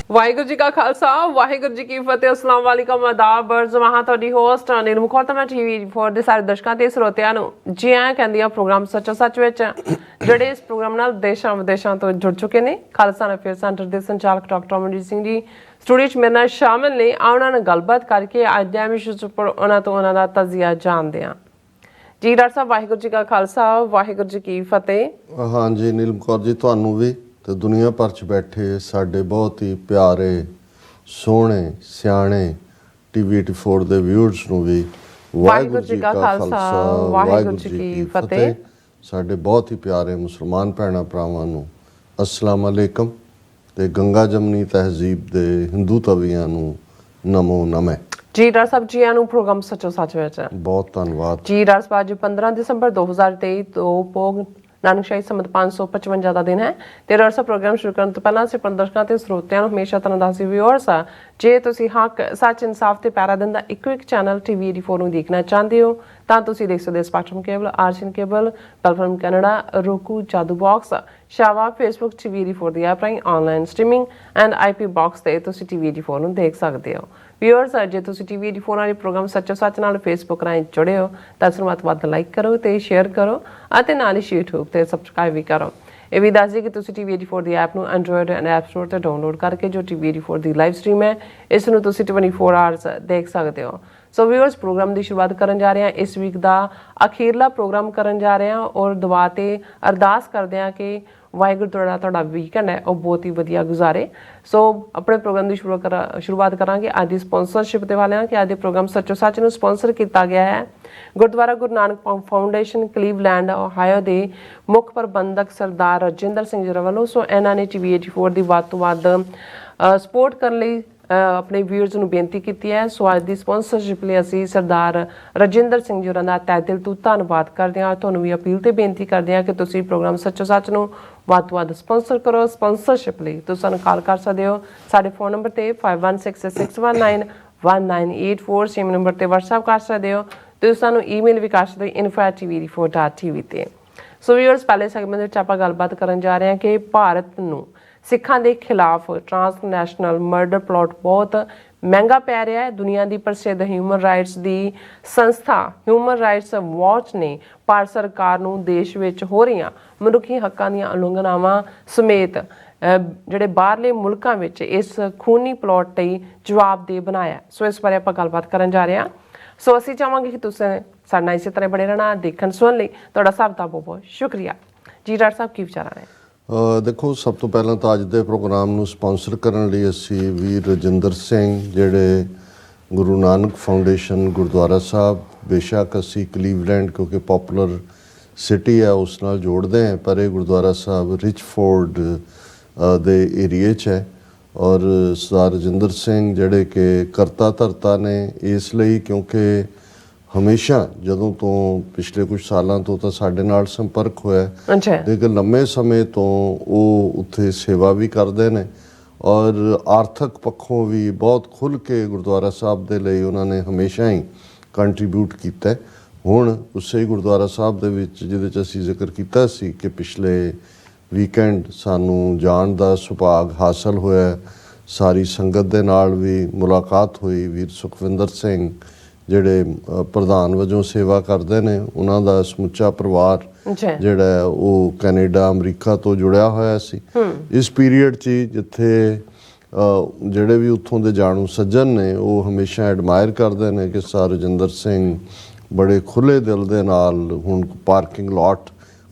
ਵਾਹਿਗੁਰੂ ਜੀ ਕਾ ਖਾਲਸਾ ਵਾਹਿਗੁਰੂ ਜੀ ਕੀ ਫਤਿਹ। ਅਸਲਾਮ ਵਾਲੇਕਮ ਆਦਾਬ ਅਰਜ਼ ਮਹਾਂ ਤੁਹਾਡੀ ਹੋਸਟ ਨੀਲਮ ਕੌਰ ਤੇ ਮੈਂ ਟੀਵੀ ਫੋਰ ਦੇ ਸਾਰੇ ਦਰਸ਼ਕਾਂ ਤੇ ਸਰੋਤਿਆਂ ਨੂੰ ਜੀ ਆਇਆਂ ਕਹਿੰਦੀ ਆ ਪ੍ਰੋਗਰਾਮ ਸੱਚੋ ਸੱਚ ਵਿੱਚ ਜਿਹੜੇ ਇਸ ਪ੍ਰੋਗਰਾਮ ਨਾਲ ਦੇਸ਼ਾਂ ਵਿਦੇਸ਼ਾਂ ਤੋਂ ਜੁੜ ਚੁੱਕੇ ਨੇ। ਖਾਲਸਾ ਅਫੇਅਰ ਸੈਂਟਰ ਦੇ ਸੰਚਾਲਕ ਡਾਕਟਰ ਅਮਰਜੀਤ ਸਿੰਘ ਜੀ ਸਟੂਡੀਓ 'ਚ ਮੇਰੇ ਨਾਲ ਸ਼ਾਮਿਲ ਨੇ। ਉਹਨਾਂ ਨਾਲ ਗੱਲਬਾਤ ਕਰਕੇ ਅੱਜ ਦੇ ਵਿਸ਼ੇ ਉੱਪਰ ਉਹਨਾਂ ਤੋਂ ਉਹਨਾਂ ਦਾ ਤਜ਼ੀਆ ਜਾਣਦੇ ਹਾਂ। ਜੀ ਡਾਕਟਰ ਸਾਹਿਬ ਵਾਹਿਗੁਰੂ ਜੀ ਕਾ ਖਾਲਸਾ ਵਾਹਿਗੁਰੂ ਜੀ ਕੀ ਫਤਿਹ। हाँ जी नीलम कौर जी ਤੁਹਾਨੂੰ ਵੀ ਤੇ ਦੁਨੀਆ ਭਰ 'ਚ ਬੈਠੇ ਸਾਡੇ ਬਹੁਤ ਹੀ ਪਿਆਰੇ ਸੋਹਣੇ ਸਿਆਣੇ ਟੀਵੀ 84 ਦੇ ਵਿਊਅਰਸ ਨੂੰ ਵੀ ਵਾਹਿਗੁਰੂ ਜੀ ਕਾ ਖਾਲਸਾ ਵਾਹਿਗੁਰੂ ਜੀ ਕੀ ਫਤਿਹ। ਸਾਡੇ ਬਹੁਤ ਹੀ ਪਿਆਰੇ ਮੁਸਲਮਾਨ ਭੈਣਾਂ ਭਰਾਵਾਂ ਨੂੰ ਅਸਲਾਮ ਅਲੈਕਮ ਤੇ ਗੰਗਾ ਜਮਨੀ ਤਹਿਜ਼ੀਬ ਦੇ ਹਿੰਦੂ ਤਵੀਆਂ ਨੂੰ ਨਮੋ ਨਮੇ। ਜੀ ਡਾਕਟਰ ਸਾਹਿਬ ਜੀ ਨੂੰ ਪ੍ਰੋਗਰਾਮ ਸੱਚੋ ਸੱਚ ਵਿੱਚ ਬਹੁਤ ਧੰਨਵਾਦ ਜੀ। ਡਾਕਟਰ ਸਾਹਿਬ ਅੱਜ 15 ਦਸੰਬਰ 2023 ਤੋਂ ਪੋਗ ਨਾਨਕਸ਼ਾਹੀ ਸੰਮਤ 555 ਦਾ ਦਿਨ ਹੈ ਤੇ ਡਾਕਟਰ ਸਾਹਿਬ ਪ੍ਰੋਗਰਾਮ ਸ਼ੁਰੂ ਕਰਨ ਤੋਂ ਪਹਿਲਾਂ ਅਸੀਂ ਦਰਸ਼ਕਾਂ ਤੇ ਸਰੋਤਿਆਂ ਨੂੰ ਹਮੇਸ਼ਾ ਤਰ੍ਹਾਂ ਦੱਸੀ ਵਿਊਅਰਸ ਆ ਜੇ ਤੁਸੀਂ ਹੱਕ ਸੱਚ ਇਨਸਾਫ ਤੇ ਪੈਰਾ ਦਿਨ ਦਾ ਇੱਕੋ ਇੱਕ ਚੈਨਲ ਟੀਵੀ 84 ਨੂੰ ਦੇਖਣਾ ਚਾਹੁੰਦੇ ਹੋ ਤਾਂ ਤੁਸੀਂ ਦੇਖ ਸਕਦੇ ਸਪੈਕਟਰਮ ਕੇਬਲ, ਆਰਜਨ cable, platform Canada, roku, Jadoo box, ਸ਼ਾਵਾ, ਫੇਸਬੁੱਕ ਟੀਵੀ 84 ਦੀ ਐਪ ਰਾਹੀਂ online streaming and IP box ਤੇ ਤੁਸੀਂ ਟੀਵੀ 84 ਨੂੰ ਦੇਖ ਸਕਦੇ ਹੋ। ਵਿਊਅਰਸ ਜੇ ਤੁਸੀਂ ਟੀਵੀ 84 ਵਾਲੇ ਪ੍ਰੋਗਰਾਮ ਸੱਚੋ ਸੱਚ ਨਾਲ ਫੇਸਬੁੱਕ ਰਾਹੀਂ ਜੁੜੇ ਹੋ ਤਾਂ ਇਸ ਨੂੰ ਵੱਧ ਲਾਈਕ ਕਰੋ ਤੇ ਸ਼ੇਅਰ ਕਰੋ ਅਤੇ ਨਾਲ ਹੀ YouTube ਤੇ ਸਬਸਕ੍ਰਾਈਬ ਵੀ ਕਰੋ। ਇਹ ਵੀ ਦੱਸ ਦਿਓ ਕਿ ਤੁਸੀਂ ਟੀਵੀ 84 ਦੀ ਐਪ ਨੂੰ ਐਂਡਰੋਇਡ ਐਂਡ ਐਪ ਸਟੋਰ ਤੇ ਡਾਊਨਲੋਡ ਕਰਕੇ ਜੋ ਟੀਵੀ 84 ਦੀ ਲਾਈਵ ਸਟ੍ਰੀਮ ਹੈ ਇਸ ਨੂੰ ਤੁਸੀਂ 24 ਆਵਰਸ ਦੇਖ ਸਕਦੇ ਹੋ। ਸੋ ਵਿਊਅਰਸ ਪ੍ਰੋਗਰਾਮ ਦੀ ਸ਼ੁਰੂਆਤ ਕਰਨ ਜਾ ਰਹੇ ਹਾਂ। ਇਸ ਵੀਕ ਦਾ ਅਖੀਰਲਾ ਪ੍ਰੋਗਰਾਮ ਕਰਨ ਜਾ ਰਹੇ ਹਾਂ ਔਰ ਦੁਆ ਤੇ ਅਰਦਾਸ ਕਰਦੇ ਹਾਂ ਕਿ ਵਾਹਿਗੁਰੂ ਤੁਹਾਡਾ ਵੀਕਐਂਡ ਹੈ ਉਹ ਬਹੁਤ ਹੀ ਵਧੀਆ ਗੁਜ਼ਾਰੇ। ਸੋ ਆਪਣੇ ਪ੍ਰੋਗਰਾਮ ਦੀ ਸ਼ੁਰੂਆਤ ਕਰਾਂਗੇ ਅੱਜ ਦੀ ਸਪਾਂਸਰਸ਼ਿਪ ਦੇ ਵਾਲਿਆਂ ਕਿ ਅੱਜ ਦੇ ਪ੍ਰੋਗਰਾਮ ਸੱਚੋ ਸੱਚ ਨੂੰ ਸਪਾਂਸਰ ਕੀਤਾ ਗਿਆ ਹੈ ਗੁਰਦੁਆਰਾ ਗੁਰੂ ਨਾਨਕ ਫਾਊਂਡੇਸ਼ਨ ਕਲੀਵਲੈਂਡ ਓਹਾਇਓ ਦੇ ਮੁੱਖ ਪ੍ਰਬੰਧਕ ਸਰਦਾਰ ਰਜਿੰਦਰ ਸਿੰਘ ਜੀ ਵੱਲੋਂ। ਸੋ ਇਹਨਾਂ ਨੇ ਟੀਵੀ 84 ਦੀ ਵੱਧ ਤੋਂ ਵੱਧ ਸਪੋਰਟ ਕਰਨ ਲਈ ਆਪਣੇ ਵਿਊਅਰਸ ਨੂੰ ਬੇਨਤੀ ਕੀਤੀ ਹੈ। ਸੋ ਅੱਜ ਦੀ ਸਪਾਂਸਰਸ਼ਿਪ ਲਈ ਅਸੀਂ ਸਰਦਾਰ ਰਜਿੰਦਰ ਸਿੰਘ ਜੀ ਹੋਰਾਂ ਦਾ ਤਹਿ ਦਿਲ ਤੋਂ ਧੰਨਵਾਦ ਕਰਦੇ ਹਾਂ। ਤੁਹਾਨੂੰ ਵੀ ਅਪੀਲ ਤੇ ਬੇਨਤੀ ਕਰਦੇ ਹਾਂ ਕਿ ਤੁਸੀਂ ਪ੍ਰੋਗਰਾਮ ਸੱਚੋ ਸੱਚ ਨੂੰ ਵੱਧ ਤੋਂ ਵੱਧ ਸਪਾਂਸਰ ਕਰੋ। ਸਪਾਂਸਰਸ਼ਿਪ ਲਈ ਤੁਸੀਂ ਸਾਨੂੰ ਕਾਲ ਕਰ ਸਕਦੇ ਹੋ ਸਾਡੇ ਫੋਨ ਨੰਬਰ ਤੇ 5166191984 ਸੇਮ ਨੰਬਰ ਤੇ WhatsApp ਕਰ ਸਕਦੇ ਹੋ। ਤੁਸੀਂ ਸਾਨੂੰ ਈਮੇਲ ਵੀ ਕਰ ਸਕਦੇ ਹੋ info@tv84.tv ਤੇ। ਸੋ ਵਿਊਅਰਸ ਪਹਿਲੇ ਸੈਗਮੈਂਟ ਵਿੱਚ ਆਪਾਂ ਗੱਲਬਾਤ ਕਰਨ ਜਾ ਰਹੇ ਹਾਂ ਕਿ ਭਾਰਤ ਨੂੰ ਸਿੱਖਾਂ ਦੇ ਖਿਲਾਫ ਟ੍ਰਾਂਸਨੈਸ਼ਨਲ ਮਰਡਰ ਪਲਾਟ ਬਹੁਤ ਮਹਿੰਗਾ ਪੈ ਰਿਹਾ ਹੈ। ਦੁਨੀਆ ਦੀ ਪ੍ਰਸਿੱਧ ਹਿਊਮਨ ਰਾਈਟਸ ਦੀ ਸੰਸਥਾ ਹਿਊਮਨ ਰਾਈਟਸ ਵਾਚ ਨੇ ਭਾਰਤ ਸਰਕਾਰ ਨੂੰ ਦੇਸ਼ ਵਿੱਚ ਹੋ ਰਹੀਆਂ ਮਨੁੱਖੀ ਹੱਕਾਂ ਦੀਆਂ ਉਲੰਘਣਾਵਾਂ ਸਮੇਤ ਜਿਹੜੇ ਬਾਹਰਲੇ ਮੁਲਕਾਂ ਵਿੱਚ ਇਸ ਖੂਨੀ ਪਲਾਟ ਲਈ ਜਵਾਬਦੇਹ ਬਣਾਇਆ। ਸੋ ਇਸ ਬਾਰੇ ਆਪਾਂ ਗੱਲਬਾਤ ਕਰਨ ਜਾ ਰਹੇ ਹਾਂ। ਸੋ ਅਸੀਂ ਚਾਹਾਂਗੇ ਕਿ ਤੁਸੀਂ ਸਾਡੇ ਨਾਲ ਇਸੇ ਤਰ੍ਹਾਂ ਬਣੇ ਰਹਿਣਾ। ਦੇਖਣ ਸੁਣਨ ਲਈ ਤੁਹਾਡਾ ਸਭ ਦਾ ਬਹੁਤ ਬਹੁਤ ਸ਼ੁਕਰੀਆ। ਜੀ ਡਾਕਟਰ ਸਾਹਿਬ ਕੀ ਵਿਚਾਰਾਂ ਨੇ? ਦੇਖੋ ਸਭ ਤੋਂ ਪਹਿਲਾਂ ਤਾਂ ਅੱਜ ਦੇ ਪ੍ਰੋਗਰਾਮ ਨੂੰ ਸਪਾਂਸਰ ਕਰਨ ਲਈ ਅਸੀਂ ਵੀਰ ਰਜਿੰਦਰ ਸਿੰਘ ਜਿਹੜੇ ਗੁਰੂ ਨਾਨਕ ਫਾਊਂਡੇਸ਼ਨ ਗੁਰਦੁਆਰਾ ਸਾਹਿਬ, ਬੇਸ਼ੱਕ ਅਸੀਂ ਕਲੀਵਲੈਂਡ ਕਿਉਂਕਿ ਪੋਪੂਲਰ ਸਿਟੀ ਹੈ ਉਸ ਨਾਲ ਜੋੜਦੇ ਹਾਂ ਪਰ ਇਹ ਗੁਰਦੁਆਰਾ ਸਾਹਿਬ ਰਿਚਫੋਰਡ ਦੇ ਏਰੀਏ 'ਚ ਹੈ ਔਰ ਸਰਦਾਰ ਰਜਿੰਦਰ ਸਿੰਘ ਜਿਹੜੇ ਕਿ ਕਰਤਾ ਧਰਤਾ ਨੇ ਇਸ ਲਈ ਕਿਉਂਕਿ ਹਮੇਸ਼ਾ ਜਦੋਂ ਤੋਂ ਪਿਛਲੇ ਕੁਝ ਸਾਲਾਂ ਤੋਂ ਤਾਂ ਸਾਡੇ ਨਾਲ ਸੰਪਰਕ ਹੋਇਆ ਲੇਕਿਨ ਲੰਮੇ ਸਮੇਂ ਤੋਂ ਉਹ ਉੱਥੇ ਸੇਵਾ ਵੀ ਕਰਦੇ ਨੇ ਔਰ ਆਰਥਿਕ ਪੱਖੋਂ ਵੀ ਬਹੁਤ ਖੁੱਲ੍ਹ ਕੇ ਗੁਰਦੁਆਰਾ ਸਾਹਿਬ ਦੇ ਲਈ ਉਹਨਾਂ ਨੇ ਹਮੇਸ਼ਾ ਹੀ ਕੰਟਰੀਬਿਊਟ ਕੀਤਾ। ਹੁਣ ਉਸੇ ਗੁਰਦੁਆਰਾ ਸਾਹਿਬ ਦੇ ਵਿੱਚ ਜਿਹਦੇ 'ਚ ਅਸੀਂ ਜ਼ਿਕਰ ਕੀਤਾ ਸੀ ਕਿ ਪਿਛਲੇ ਵੀਕਐਂਡ ਸਾਨੂੰ ਜਾਣ ਦਾ ਸੁਭਾਗ ਹਾਸਲ ਹੋਇਆ, ਸਾਰੀ ਸੰਗਤ ਦੇ ਨਾਲ ਵੀ ਮੁਲਾਕਾਤ ਹੋਈ। ਵੀਰ ਸੁਖਵਿੰਦਰ ਸਿੰਘ ਜਿਹੜੇ ਪ੍ਰਧਾਨ ਵਜੋਂ ਸੇਵਾ ਕਰਦੇ ਨੇ ਉਹਨਾਂ ਦਾ ਸਮੁੱਚਾ ਪਰਿਵਾਰ ਜਿਹੜਾ ਉਹ ਕੈਨੇਡਾ ਅਮਰੀਕਾ ਤੋਂ ਜੁੜਿਆ ਹੋਇਆ ਸੀ ਇਸ ਪੀਰੀਅਡ 'ਚ ਜਿੱਥੇ ਜਿਹੜੇ ਵੀ ਉੱਥੋਂ ਦੇ ਜਾਣੂ ਸੱਜਣ ਨੇ ਉਹ ਹਮੇਸ਼ਾ ਐਡਮਾਇਰ ਕਰਦੇ ਨੇ ਕਿ ਸਰ ਰਜਿੰਦਰ ਸਿੰਘ ਬੜੇ ਖੁੱਲ੍ਹੇ ਦਿਲ ਦੇ ਨਾਲ ਹੁਣ ਪਾਰਕਿੰਗ ਲਾਟ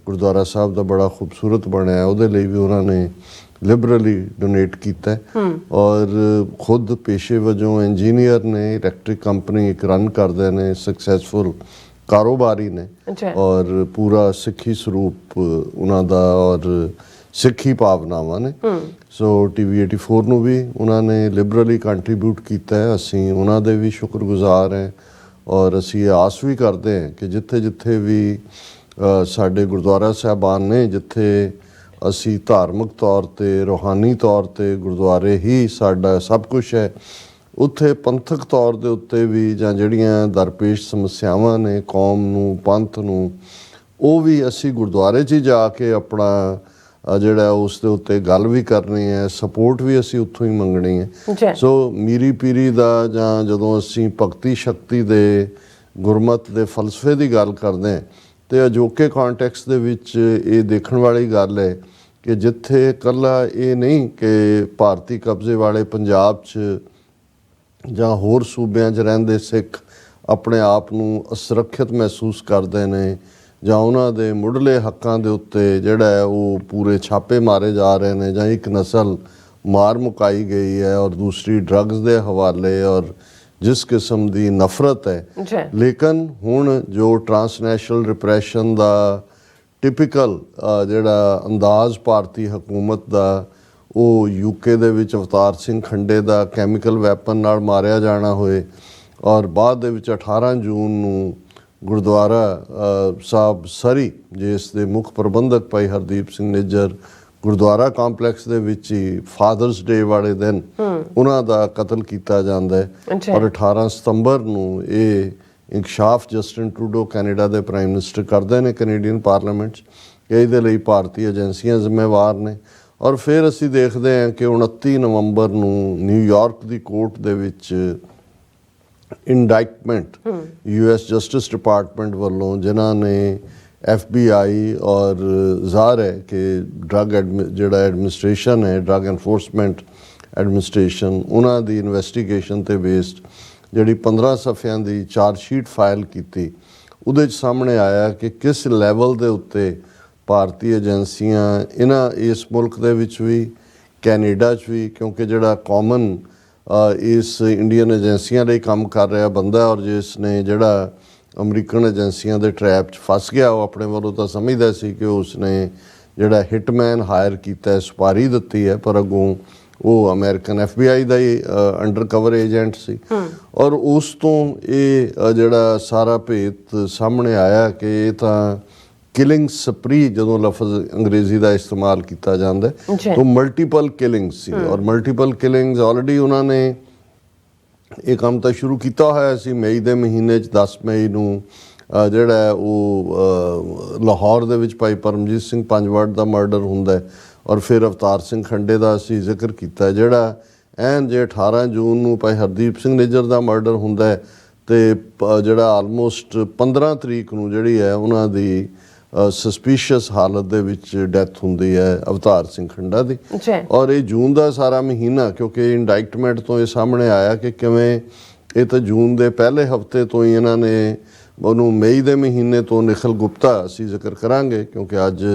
ਗੁਰਦੁਆਰਾ ਸਾਹਿਬ ਦਾ ਬੜਾ ਖੂਬਸੂਰਤ ਬਣਿਆ ਉਹਦੇ ਲਈ ਵੀ ਉਹਨਾਂ ਨੇ ਲਿਬਰਲੀ ਡੋਨੇਟ ਕੀਤਾ ਔਰ ਖੁਦ ਪੇਸ਼ੇ ਵਜੋਂ ਇੰਜੀਨੀਅਰ ਨੇ, ਇਲੈਕਟ੍ਰਿਕ ਕੰਪਨੀ ਇੱਕ ਰਨ ਕਰਦੇ ਨੇ, ਸਕਸੈਸਫੁਲ ਕਾਰੋਬਾਰੀ ਨੇ ਔਰ ਪੂਰਾ ਸਿੱਖੀ ਸਰੂਪ ਉਹਨਾਂ ਦਾ ਔਰ ਸਿੱਖੀ ਭਾਵਨਾਵਾਂ ਨੇ। ਸੋ ਟੀਵੀ 84 ਨੂੰ ਵੀ ਉਹਨਾਂ ਨੇ ਲਿਬਰਲੀ ਕੰਟਰੀਬਿਊਟ ਕੀਤਾ। ਅਸੀਂ ਉਹਨਾਂ ਦੇ ਵੀ ਸ਼ੁਕਰਗੁਜ਼ਾਰ ਹਾਂ ਔਰ ਅਸੀਂ ਇਹ ਆਸ ਵੀ ਕਰਦੇ ਹਾਂ ਕਿ ਜਿੱਥੇ ਜਿੱਥੇ ਵੀ ਸਾਡੇ ਗੁਰਦੁਆਰਾ ਸਾਹਿਬਾਨ ਨੇ ਜਿੱਥੇ ਅਸੀਂ ਧਾਰਮਿਕ ਤੌਰ 'ਤੇ ਰੂਹਾਨੀ ਤੌਰ 'ਤੇ ਗੁਰਦੁਆਰੇ ਹੀ ਸਾਡਾ ਸਭ ਕੁਛ ਹੈ ਉੱਥੇ ਪੰਥਕ ਤੌਰ ਦੇ ਉੱਤੇ ਵੀ ਜਾਂ ਜਿਹੜੀਆਂ ਦਰਪੇਸ਼ ਸਮੱਸਿਆਵਾਂ ਨੇ ਕੌਮ ਨੂੰ ਪੰਥ ਨੂੰ ਉਹ ਵੀ ਅਸੀਂ ਗੁਰਦੁਆਰੇ 'ਚ ਹੀ ਜਾ ਕੇ ਆਪਣਾ ਜਿਹੜਾ ਉਸ ਦੇ ਉੱਤੇ ਗੱਲ ਵੀ ਕਰਨੀ ਹੈ, ਸਪੋਰਟ ਵੀ ਅਸੀਂ ਉੱਥੋਂ ਹੀ ਮੰਗਣੀ ਹੈ। ਸੋ ਮੀਰੀ ਪੀਰੀ ਦਾ ਜਾਂ ਜਦੋਂ ਅਸੀਂ ਭਗਤੀ ਸ਼ਕਤੀ ਦੇ ਗੁਰਮਤ ਦੇ ਫਲਸਫੇ ਦੀ ਗੱਲ ਕਰਦੇ ਹਾਂ ਤੇ ਅਜੋਕੇ ਕੰਟੈਕਸਟ ਦੇ ਵਿੱਚ ਇਹ ਦੇਖਣ ਵਾਲੀ ਗੱਲ ਹੈ ਕਿ ਜਿੱਥੇ ਇਕੱਲਾ ਇਹ ਨਹੀਂ ਕਿ ਭਾਰਤੀ ਕਬਜ਼ੇ ਵਾਲੇ ਪੰਜਾਬ 'ਚ ਜਾਂ ਹੋਰ ਸੂਬਿਆਂ 'ਚ ਰਹਿੰਦੇ ਸਿੱਖ ਆਪਣੇ ਆਪ ਨੂੰ ਅਸੁਰੱਖਿਅਤ ਮਹਿਸੂਸ ਕਰਦੇ ਨੇ ਜਾਂ ਉਹਨਾਂ ਦੇ ਮੁੱਢਲੇ ਹੱਕਾਂ ਦੇ ਉੱਤੇ ਜਿਹੜਾ ਹੈ ਉਹ ਪੂਰੇ ਛਾਪੇ ਮਾਰੇ ਜਾ ਰਹੇ ਨੇ ਜਾਂ ਇੱਕ ਨਸਲ ਮਾਰ ਮੁਕਾਈ ਗਈ ਹੈ ਔਰ ਦੂਸਰੀ ਡਰੱਗਸ ਦੇ ਹਵਾਲੇ ਔਰ ਜਿਸ ਕਿਸਮ ਦੀ ਨਫ਼ਰਤ ਹੈ। ਲੇਕਿਨ ਹੁਣ ਜੋ ਟਰਾਂਸਨੈਸ਼ਨਲ ਰਿਪਰੈਸ਼ਨ ਦਾ ਟਿਪੀਕਲ ਜਿਹੜਾ ਅੰਦਾਜ਼ ਭਾਰਤੀ ਹਕੂਮਤ ਦਾ ਉਹ ਯੂਕੇ ਦੇ ਵਿੱਚ ਅਵਤਾਰ ਸਿੰਘ ਖੰਡੇ ਦਾ ਕੈਮੀਕਲ ਵੈਪਨ ਨਾਲ ਮਾਰਿਆ ਜਾਣਾ ਹੋਏ ਔਰ ਬਾਅਦ ਦੇ ਵਿੱਚ 18 ਜੂਨ ਨੂੰ ਗੁਰਦੁਆਰਾ ਸਾਹਿਬ ਸਰੀ ਜਿਸ ਦੇ ਮੁੱਖ ਪ੍ਰਬੰਧਕ ਭਾਈ ਹਰਦੀਪ ਸਿੰਘ ਨਿੱਜਰ ਗੁਰਦੁਆਰਾ ਕੰਪਲੈਕਸ ਦੇ ਵਿੱਚ ਹੀ ਫਾਦਰਸ ਡੇ ਵਾਲੇ ਦਿਨ ਉਹਨਾਂ ਦਾ ਕਤਲ ਕੀਤਾ ਜਾਂਦਾ ਹੈ ਔਰ 18 ਸਤੰਬਰ ਨੂੰ ਇਹ ਇਨਕਸ਼ਾਫ ਜਸਟਿਨ ਟਰੂਡੋ ਕੈਨੇਡਾ ਦੇ ਪ੍ਰਾਈਮ ਮਿਨਿਸਟਰ ਕਰਦੇ ਨੇ ਕੈਨੇਡੀਅਨ ਪਾਰਲੀਮੈਂਟ 'ਚ। ਇਹਦੇ ਲਈ ਭਾਰਤੀ ਏਜੰਸੀਆਂ ਜ਼ਿੰਮੇਵਾਰ ਨੇ ਔਰ ਫਿਰ ਅਸੀਂ ਦੇਖਦੇ ਹਾਂ ਕਿ 29 ਨਵੰਬਰ ਨੂੰ ਨਿਊਯਾਰਕ ਦੀ ਕੋਰਟ ਦੇ ਵਿੱਚ ਇੰਡਾਈਟਮੈਂਟ US ਜਸਟਿਸ ਡਿਪਾਰਟਮੈਂਟ ਵੱਲੋਂ ਜਿਨ੍ਹਾਂ ਨੇ FBI ਔਰ ਜ਼ਾਹਰ ਹੈ ਕਿ ਡਰੱਗ ਜਿਹੜਾ ਐਡਮਿਨਿਸਟ੍ਰੇਸ਼ਨ ਹੈ ਡਰੱਗ ਐਨਫੋਰਸਮੈਂਟ ਐਡਮਿਨਿਸਟ੍ਰੇਸ਼ਨ ਉਹਨਾਂ ਦੀ ਇਨਵੈਸਟੀਗੇਸ਼ਨ ਤੇ ਬੇਸਡ ਜਿਹੜੀ 15 ਸਫ਼ਿਆਂ ਦੀ ਚਾਰਜ ਸ਼ੀਟ ਫਾਈਲ ਕੀਤੀ ਉਹਦੇ 'ਚ ਸਾਹਮਣੇ ਆਇਆ ਕਿ ਕਿਸ ਲੈਵਲ ਦੇ ਉੱਤੇ ਭਾਰਤੀ ਏਜੰਸੀਆਂ ਇਸ ਮੁਲਕ ਦੇ ਵਿੱਚ ਵੀ ਕੈਨੇਡਾ 'ਚ ਵੀ ਕਿਉਂਕਿ ਜਿਹੜਾ ਕਾਮਨ ਇਸ ਇੰਡੀਅਨ ਏਜੰਸੀਆਂ ਲਈ ਕੰਮ ਕਰ ਰਿਹਾ ਬੰਦਾ ਔਰ ਜਿਸ ਨੇ ਜਿਹੜਾ ਅਮਰੀਕਨ ਏਜੰਸੀਆਂ ਦੇ ਟਰੈਪ 'ਚ ਫਸ ਗਿਆ ਉਹ ਆਪਣੇ ਵੱਲੋਂ ਤਾਂ ਸਮਝਦਾ ਸੀ ਕਿ ਉਸਨੇ ਜਿਹੜਾ ਹਿਟਮੈਨ ਹਾਇਰ ਕੀਤਾ ਸੁਪਾਰੀ ਦਿੱਤੀ ਹੈ ਪਰ ਅੱਗੋਂ ਉਹ ਅਮਰੀਕਨ FBI ਦਾ ਹੀ ਅੰਡਰ ਕਵਰ ਏਜੰਟ ਸੀ ਔਰ ਉਸ ਤੋਂ ਇਹ ਜਿਹੜਾ ਸਾਰਾ ਭੇਤ ਸਾਹਮਣੇ ਆਇਆ ਕਿ ਇਹ ਤਾਂ ਕਿਲਿੰਗ ਸਪਰੀ ਜਦੋਂ ਲਫ਼ਜ਼ ਅੰਗਰੇਜ਼ੀ ਦਾ ਇਸਤੇਮਾਲ ਕੀਤਾ ਜਾਂਦਾ ਤਾਂ ਮਲਟੀਪਲ ਕਿਲਿੰਗਸ ਸੀ ਔਰ ਮਲਟੀਪਲ ਕਿਲਿੰਗਸ ਆਲਰੇਡੀ ਉਹਨਾਂ ਨੇ ਇਹ ਕੰਮ ਤਾਂ ਸ਼ੁਰੂ ਕੀਤਾ ਹੋਇਆ ਸੀ। ਮਈ ਦੇ ਮਹੀਨੇ 'ਚ 10 ਮਈ ਨੂੰ ਜਿਹੜਾ ਉਹ ਲਾਹੌਰ ਦੇ ਵਿੱਚ ਭਾਈ ਪਰਮਜੀਤ ਸਿੰਘ ਪੰਜਵੜ ਦਾ ਮਰਡਰ ਹੁੰਦਾ ਔਰ ਫਿਰ ਅਵਤਾਰ ਸਿੰਘ ਖੰਡੇ ਦਾ ਅਸੀਂ ਜ਼ਿਕਰ ਕੀਤਾ ਜਿਹੜਾ ਜੇ 18 ਜੂਨ ਨੂੰ ਭਾਈ ਹਰਦੀਪ ਸਿੰਘ ਨਿੱਜਰ ਦਾ ਮਰਡਰ ਹੁੰਦਾ ਤੇ ਜਿਹੜਾ ਆਲਮੋਸਟ 15 ਤਰੀਕ ਨੂੰ ਜਿਹੜੀ ਹੈ ਉਹਨਾਂ ਦੀ ਸਸਪੀਸ਼ੀਅਸ ਹਾਲਤ ਦੇ ਵਿੱਚ ਡੈਥ ਹੁੰਦੀ ਹੈ ਅਵਤਾਰ ਸਿੰਘ ਖੰਡਾ ਦੀ ਔਰ ਇਹ ਜੂਨ ਦਾ ਸਾਰਾ ਮਹੀਨਾ ਕਿਉਂਕਿ ਇੰਡਾਈਟਮੈਂਟ ਤੋਂ ਇਹ ਸਾਹਮਣੇ ਆਇਆ ਕਿ ਕਿਵੇਂ ਇਹ ਤਾਂ ਜੂਨ ਦੇ ਪਹਿਲੇ ਹਫਤੇ ਤੋਂ ਹੀ ਇਹਨਾਂ ਨੇ ਉਹਨੂੰ ਮਈ ਦੇ ਮਹੀਨੇ ਤੋਂ ਨਿਖਲ ਗੁਪਤਾ ਅਸੀਂ ਜ਼ਿਕਰ ਕਰਾਂਗੇ ਕਿਉਂਕਿ ਅੱਜ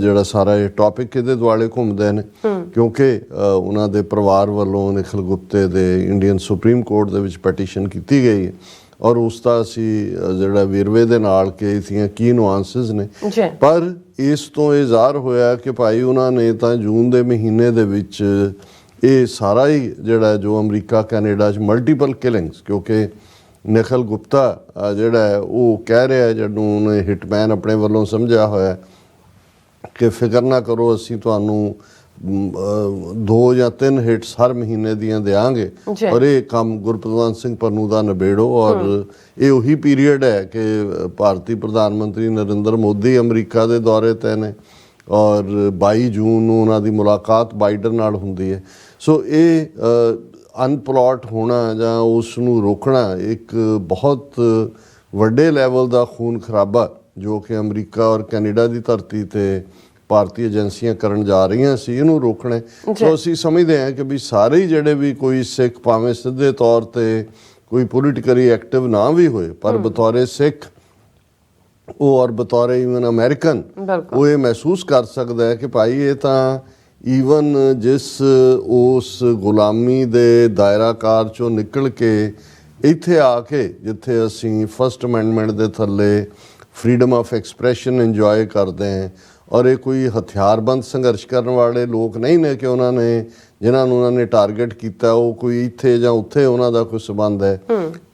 ਜਿਹੜਾ ਸਾਰਾ ਇਹ ਟੌਪਿਕ ਇਹਦੇ ਦੁਆਲੇ ਘੁੰਮਦੇ ਨੇ ਕਿਉਂਕਿ ਉਹਨਾਂ ਦੇ ਪਰਿਵਾਰ ਵੱਲੋਂ ਨਿਖਲ ਗੁਪਤੇ ਦੇ ਇੰਡੀਅਨ ਸੁਪਰੀਮ ਕੋਰਟ ਦੇ ਵਿੱਚ ਪਟੀਸ਼ਨ ਕੀਤੀ ਗਈ ਹੈ ਔਰ ਉਸ ਦਾ ਅਸੀਂ ਜਿਹੜਾ ਵੇਰਵੇ ਦੇ ਨਾਲ ਕਿ ਇਸਦੀਆਂ ਕੀ ਨੁਆਂਸਿਸ ਨੇ ਪਰ ਇਸ ਤੋਂ ਇਹ ਜ਼ਾਹਰ ਹੋਇਆ ਕਿ ਭਾਈ ਉਹਨਾਂ ਨੇ ਤਾਂ ਜੂਨ ਦੇ ਮਹੀਨੇ ਦੇ ਵਿੱਚ ਇਹ ਸਾਰਾ ਹੀ ਜਿਹੜਾ ਜੋ ਅਮਰੀਕਾ ਕੈਨੇਡਾ 'ਚ ਮਲਟੀਪਲ ਕਿਲਿੰਗਸ ਕਿਉਂਕਿ ਨਿਖਲ ਗੁਪਤਾ ਜਿਹੜਾ ਹੈ ਉਹ ਕਹਿ ਰਿਹਾ ਜਦੋਂ ਉਹਨੇ ਹਿਟਮੈਨ ਆਪਣੇ ਵੱਲੋਂ ਸਮਝਿਆ ਹੋਇਆ ਕਿ ਫਿਕਰ ਨਾ ਕਰੋ ਅਸੀਂ ਤੁਹਾਨੂੰ 2 ਜਾਂ 3 ਹਿੱਟਸ ਹਰ ਮਹੀਨੇ ਦੀਆਂ ਦਿਆਂਗੇ ਔਰ ਇਹ ਕੰਮ ਗੁਰਪ੍ਰਵਾਨ ਸਿੰਘ ਪੰਨੂ ਦਾ ਨਿਬੇੜੋ ਔਰ ਇਹ ਉਹੀ ਪੀਰੀਅਡ ਹੈ ਕਿ ਭਾਰਤੀ ਪ੍ਰਧਾਨ ਮੰਤਰੀ ਨਰਿੰਦਰ ਮੋਦੀ ਅਮਰੀਕਾ ਦੇ ਦੌਰੇ 'ਤੇ ਨੇ ਔਰ 22 ਜੂਨ ਨੂੰ ਉਹਨਾਂ ਦੀ ਮੁਲਾਕਾਤ ਬਾਈਡਨ ਨਾਲ ਹੁੰਦੀ ਹੈ। ਸੋ ਇਹ ਅਨਪਲਾਟ ਹੋਣਾ ਜਾਂ ਉਸ ਨੂੰ ਰੋਕਣਾ ਇੱਕ ਬਹੁਤ ਵੱਡੇ ਲੈਵਲ ਦਾ ਖੂਨ ਖਰਾਬਾ ਜੋ ਕਿ ਅਮਰੀਕਾ ਔਰ ਕੈਨੇਡਾ ਦੀ ਧਰਤੀ 'ਤੇ ਭਾਰਤੀ ਏਜੰਸੀਆਂ ਕਰਨ ਜਾ ਰਹੀਆਂ ਸੀ ਇਹਨੂੰ ਰੋਕਣਾ। ਸੋ ਅਸੀਂ ਸਮਝਦੇ ਹਾਂ ਕਿ ਵੀ ਸਾਰੇ ਹੀ ਜਿਹੜੇ ਵੀ ਕੋਈ ਸਿੱਖ ਭਾਵੇਂ ਸਿੱਧੇ ਤੌਰ 'ਤੇ ਕੋਈ ਪੋਲੀਟੀਕਲੀ ਐਕਟਿਵ ਨਾ ਵੀ ਹੋਏ ਪਰ ਬਤੌਰੇ ਸਿੱਖ ਉਹ ਔਰ ਬਤੌਰੇ ਈਵਨ ਅਮਰੀਕਨ ਉਹ ਇਹ ਮਹਿਸੂਸ ਕਰ ਸਕਦਾ ਹੈ ਕਿ ਭਾਈ ਇਹ ਤਾਂ ਈਵਨ ਜਿਸ ਉਸ ਗੁਲਾਮੀ ਦੇ ਦਾਇਰਾਕਾਰ 'ਚੋਂ ਨਿਕਲ ਕੇ ਇੱਥੇ ਆ ਕੇ ਜਿੱਥੇ ਅਸੀਂ ਫਸਟ ਅਮੈਂਡਮੈਂਟ ਦੇ ਥੱਲੇ ਫਰੀडम ਆਫ ਐਕਸਪ੍ਰੈਸ਼ਨ ਇੰਜੋਏ ਕਰਦੇ ਹਾਂ ਔਰ ਇਹ ਕੋਈ ਹਥਿਆਰਬੰਦ ਸੰਘਰਸ਼ ਕਰਨ ਵਾਲੇ ਲੋਕ ਨਹੀਂ ਨੇ ਕਿ ਉਹਨਾਂ ਨੇ ਜਿਨ੍ਹਾਂ ਨੂੰ ਉਹਨਾਂ ਨੇ ਟਾਰਗੇਟ ਕੀਤਾ ਉਹ ਕੋਈ ਇੱਥੇ ਜਾਂ ਉੱਥੇ ਉਹਨਾਂ ਦਾ ਕੋਈ ਸੰਬੰਧ ਹੈ